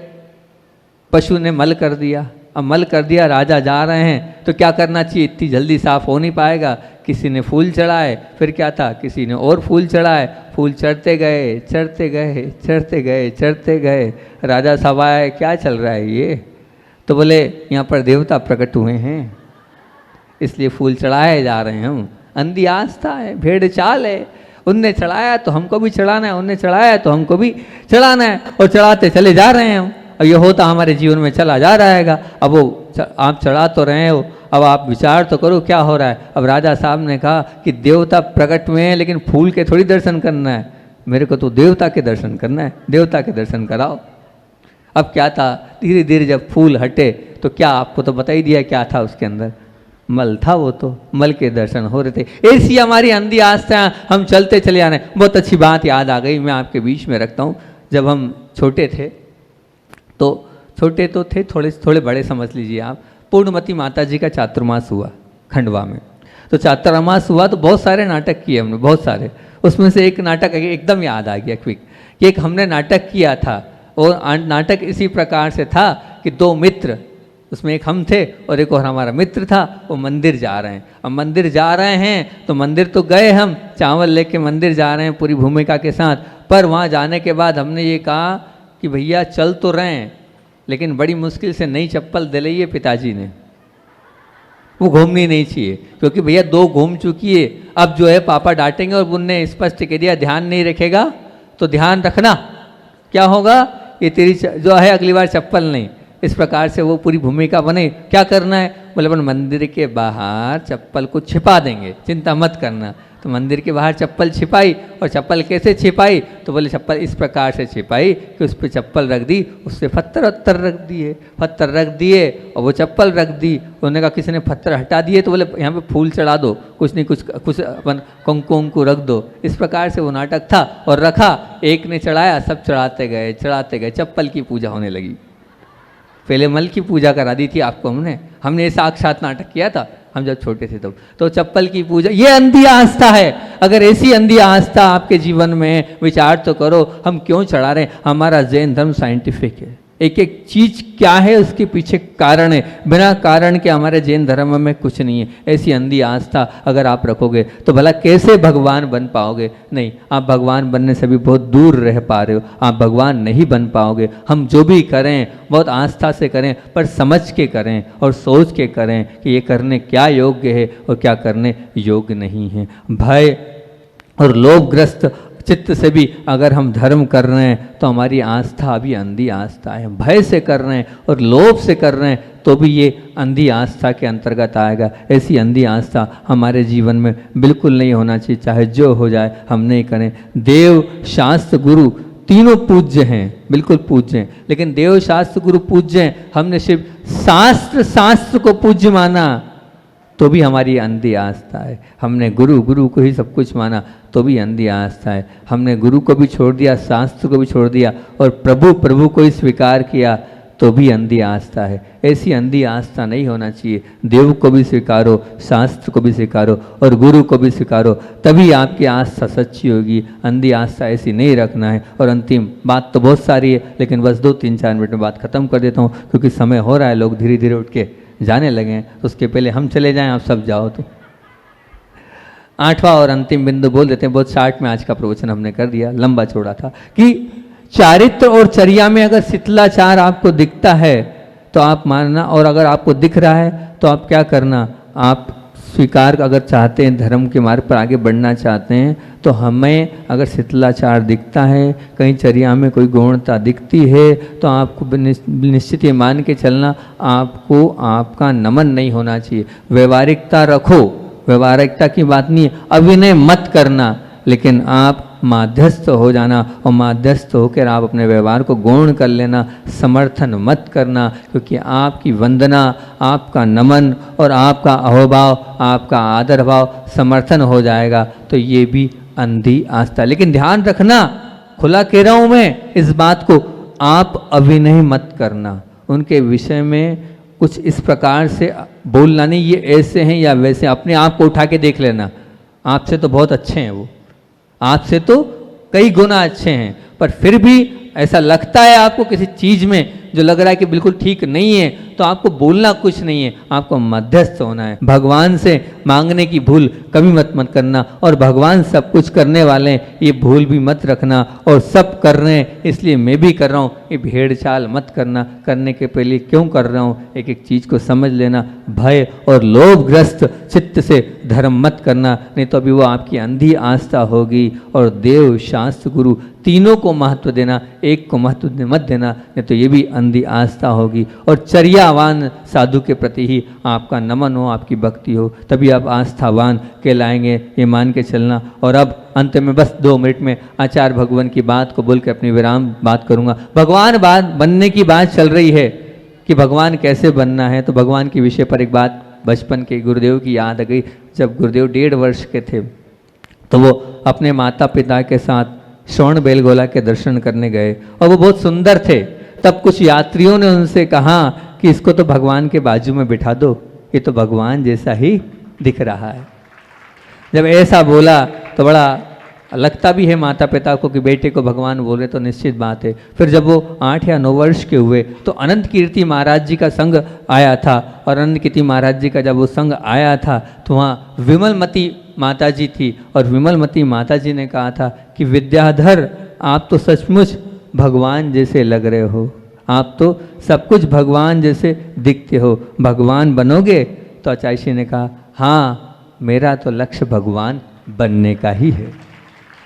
पशु ने मल कर दिया। अब मल कर दिया, राजा जा रहे हैं, तो क्या करना चाहिए? इतनी जल्दी साफ हो नहीं पाएगा। किसी ने फूल चढ़ाए, फिर क्या था, किसी ने और फूल चढ़ाए, फूल चढ़ते गए चढ़ते गए चढ़ते गए चढ़ते गए। राजा साहब आए, क्या चल रहा है ये? तो बोले यहाँ पर देवता प्रकट हुए हैं, इसलिए फूल चढ़ाए जा रहे हैं हम। अंधी आस्था है, भेड़ चाल है। उनने चढ़ाया तो हमको भी चढ़ाना है, उनने चढ़ाया तो हमको भी चढ़ाना है, और चढ़ाते चले जा रहे हैं हम। अब ये होता हमारे जीवन में चला जा रहेगा। अब वो आप चढ़ा तो रहे हो, अब आप विचार तो करो क्या हो रहा है। अब राजा साहब ने कहा कि देवता प्रकट हुए हैं, लेकिन फूल के थोड़ी दर्शन करना है, मेरे को तो देवता के दर्शन करना है, देवता के दर्शन कराओ। अब क्या था, धीरे धीरे जब फूल हटे तो क्या, आपको तो बता ही दिया क्या था उसके अंदर, मल था। वो तो मल के दर्शन हो रहे थे। ऐसी हमारी अंधी आस्था, हम चलते चले आ रहे हैं। बहुत अच्छी बात याद आ गई, मैं आपके बीच में रखता हूँ। जब हम छोटे थे, तो छोटे तो थे, थोड़े बड़े समझ लीजिए आप। पूर्णमती माता जी का चातुर्मास हुआ खंडवा में। तो चातुर्मास हुआ तो बहुत सारे नाटक किए हमने, बहुत सारे। उसमें से एक नाटक एकदम याद आ गया क्विक, कि एक हमने नाटक किया था, और नाटक इसी प्रकार से था कि दो मित्र उसमें एक हम थे और एक और हमारा मित्र था, वो मंदिर जा रहे हैं। अब मंदिर जा रहे हैं तो मंदिर तो गए, हम चावल लेके मंदिर जा रहे हैं पूरी भूमिका के साथ, पर वहाँ जाने के बाद हमने ये कहा कि भैया चल तो रहे हैं, लेकिन बड़ी मुश्किल से नई चप्पल दिलाई है पिताजी ने, वो घूमनी नहीं चाहिए, क्योंकि भैया 2 घूम चुकी है, अब जो है पापा डांटेंगे। और उनने स्पष्ट कह दिया ध्यान नहीं रखेगा तो ध्यान रखना क्या होगा, ये तेरी जो है अगली बार चप्पल नहीं। इस प्रकार से वो पूरी भूमिका बने। क्या करना है, बोले अपन मंदिर के बाहर चप्पल को छिपा देंगे, चिंता मत करना। तो मंदिर के बाहर चप्पल छिपाई, और चप्पल कैसे छिपाई, तो बोले चप्पल इस प्रकार से छिपाई कि उस पर चप्पल रख दी, उससे पत्थर रख दिए और वो चप्पल रख दी। उन्होंने कहा किसी ने पत्थर हटा दिए, तो बोले यहाँ पे फूल चढ़ा दो, कुछ नहीं कुछ अपन कुमकुम को रख दो। इस प्रकार से वो नाटक था और रखा, एक ने चढ़ाया, सब चढ़ाते गए, चप्पल की पूजा होने लगी। पहले मल की पूजा करा दी थी आपको हमने ये साक्षात नाटक किया था हम जब छोटे थे तब। तो चप्पल की पूजा ये अंधी आस्था है। अगर ऐसी अंधी आस्था आपके जीवन में, विचार तो करो हम क्यों चढ़ा रहे हैं। हमारा जैन धर्म साइंटिफिक है, एक एक चीज क्या है उसके पीछे कारण है, बिना कारण के हमारे जैन धर्म में कुछ नहीं है। ऐसी अंधी आस्था अगर आप रखोगे तो भला कैसे भगवान बन पाओगे। नहीं, आप भगवान बनने से भी बहुत दूर रह पा रहे हो, आप भगवान नहीं बन पाओगे। हम जो भी करें बहुत आस्था से करें, पर समझ के करें और सोच के करें कि ये करने क्या योग्य है और क्या करने योग्य नहीं है। भय और लोभग्रस्त चित्त से भी अगर हम धर्म कर रहे हैं तो हमारी आस्था भी अंधी आस्था है। भय से कर रहे हैं और लोभ से कर रहे हैं तो भी ये अंधी आस्था के अंतर्गत आएगा। ऐसी अंधी आस्था हमारे जीवन में बिल्कुल नहीं होना चाहिए, चाहे जो हो जाए हम नहीं करें। देव शास्त्र गुरु तीनों पूज्य हैं, बिल्कुल पूज्य हैं, लेकिन देव शास्त्र गुरु पूज्य हैं, हमने सिर्फ शास्त्र को पूज्य माना तो भी हमारी अंधी आस्था है। हमने गुरु को ही सब कुछ माना तो भी अंधी आस्था है। हमने गुरु को भी छोड़ दिया, शास्त्र को भी छोड़ दिया और प्रभु को ही स्वीकार किया तो भी अंधी आस्था है। ऐसी अंधी आस्था नहीं होना चाहिए। देव को भी स्वीकारो, शास्त्र को भी स्वीकारो और गुरु को भी स्वीकारो, तभी आपकी आस्था सच्ची होगी। अंधी आस्था ऐसी नहीं रखना है। और अंतिम बात तो बहुत सारी है, लेकिन बस 2-3-4 मिनट में बात खत्म कर देता हूँ, क्योंकि समय हो रहा है, लोग धीरे धीरे उठ के जाने लगे हैं। तो उसके पहले हम चले जाएं, आप सब जाओ। तो 8वां और अंतिम बिंदु बोल देते हैं, बहुत शार्ट में आज का प्रवचन हमने कर दिया, लंबा चौड़ा था, कि चारित्र और चर्या में अगर शिथिलाचार आपको दिखता है तो आप मानना, और अगर आपको दिख रहा है तो आप क्या करना, आप स्वीकार अगर चाहते हैं, धर्म के मार्ग पर आगे बढ़ना चाहते हैं, तो हमें अगर शिथिलाचार दिखता है, कहीं चर्या में कोई गौणता दिखती है, तो आपको निश्चित ये मान के चलना, आपको आपका नमन नहीं होना चाहिए। व्यवहारिकता रखो, व्यवहारिकता की बात नहीं है, अभिनय मत करना, लेकिन आप माध्यस्थ हो जाना और माध्यस्थ होकर आप अपने व्यवहार को गौण कर लेना, समर्थन मत करना, क्योंकि आपकी वंदना, आपका नमन और आपका अहोभाव, आपका आदर भाव समर्थन हो जाएगा, तो ये भी अंधी आस्था। लेकिन ध्यान रखना, खुला कह रहा हूँ मैं इस बात को, आप अभिनय मत करना, उनके विषय में कुछ इस प्रकार से बोलना नहीं, ये ऐसे हैं या वैसे, अपने आप को उठा के देख लेना, आपसे तो बहुत अच्छे हैं वो, आपसे तो कई गुना अच्छे हैं, पर फिर भी ऐसा लगता है आपको किसी चीज़ में जो लग रहा है कि बिल्कुल ठीक नहीं है, तो आपको बोलना कुछ नहीं है, आपको मध्यस्थ होना है। भगवान से मांगने की भूल कभी मत करना, और भगवान सब कुछ करने वाले हैं, ये भूल भी मत रखना, और सब कर रहे हैं इसलिए मैं भी कर रहा हूँ, ये भेड़ चाल मत करना। करने के पहले क्यों कर रहा हूँ, एक एक चीज़ को समझ लेना। भय और लोभग्रस्त चित्त से धर्म मत करना, नहीं तो अभी वो आपकी अंधी आस्था होगी। और देव शास्त्र गुरु तीनों को महत्व देना, एक को महत्व मत देना, नहीं तो ये भी अंधी आस्था होगी। और चर्यावान साधु के प्रति ही आपका नमन हो, आपकी भक्ति हो, तभी आप आस्थावान कहलाएंगे, ये मान के चलना। और अब अंत में बस 2 मिनट में आचार्य भगवान की बात को बोल के अपनी विराम बात करूंगा। भगवान बनने की बात चल रही है कि भगवान कैसे बनना है, तो भगवान के विषय पर एक बात बचपन के गुरुदेव की याद आ गई। जब गुरुदेव 1.5 वर्ष के थे तो वो अपने माता पिता के साथ श्रवण बेलगोला के दर्शन करने गए, और वो बहुत सुंदर थे। तब कुछ यात्रियों ने उनसे कहा कि इसको तो भगवान के बाजू में बिठा दो, ये तो भगवान जैसा ही दिख रहा है। जब ऐसा बोला तो बड़ा लगता भी है माता पिता को कि बेटे को भगवान बोले तो निश्चित बात है। फिर जब वो 8 या 9 वर्ष के हुए तो अनंत कीर्ति महाराज जी का संग आया था, और अनंत कीर्ति महाराज जी का जब वो संग आया था तो वहाँ विमलमती माता जी थी, और विमलमती माता जी ने कहा था कि विद्याधर आप तो सचमुच भगवान जैसे लग रहे हो, आप तो सब कुछ भगवान जैसे दिखते हो, भगवान बनोगे? तो अचायशी ने कहा हाँ, मेरा तो लक्ष्य भगवान बनने का ही है।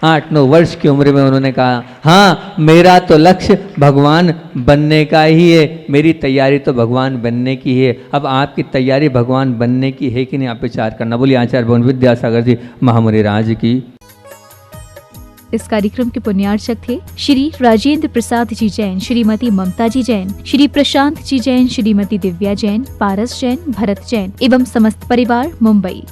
8-9 वर्ष की उम्र में उन्होंने कहा हाँ, मेरा तो लक्ष्य भगवान बनने का ही है, मेरी तैयारी तो भगवान बनने की है। अब आपकी तैयारी भगवान बनने की है कि नहीं, आप विचार करना। बोलिए आचार्य भवन विद्यासागर जी महामुनि राज की।
इस कार्यक्रम के पुण्यार्चक थे श्री राजेंद्र प्रसाद जी जैन, श्रीमती ममता जी जैन, श्री प्रशांत जी जैन, श्रीमती दिव्या जैन, पारस जैन, भरत जैन एवं समस्त परिवार, मुंबई।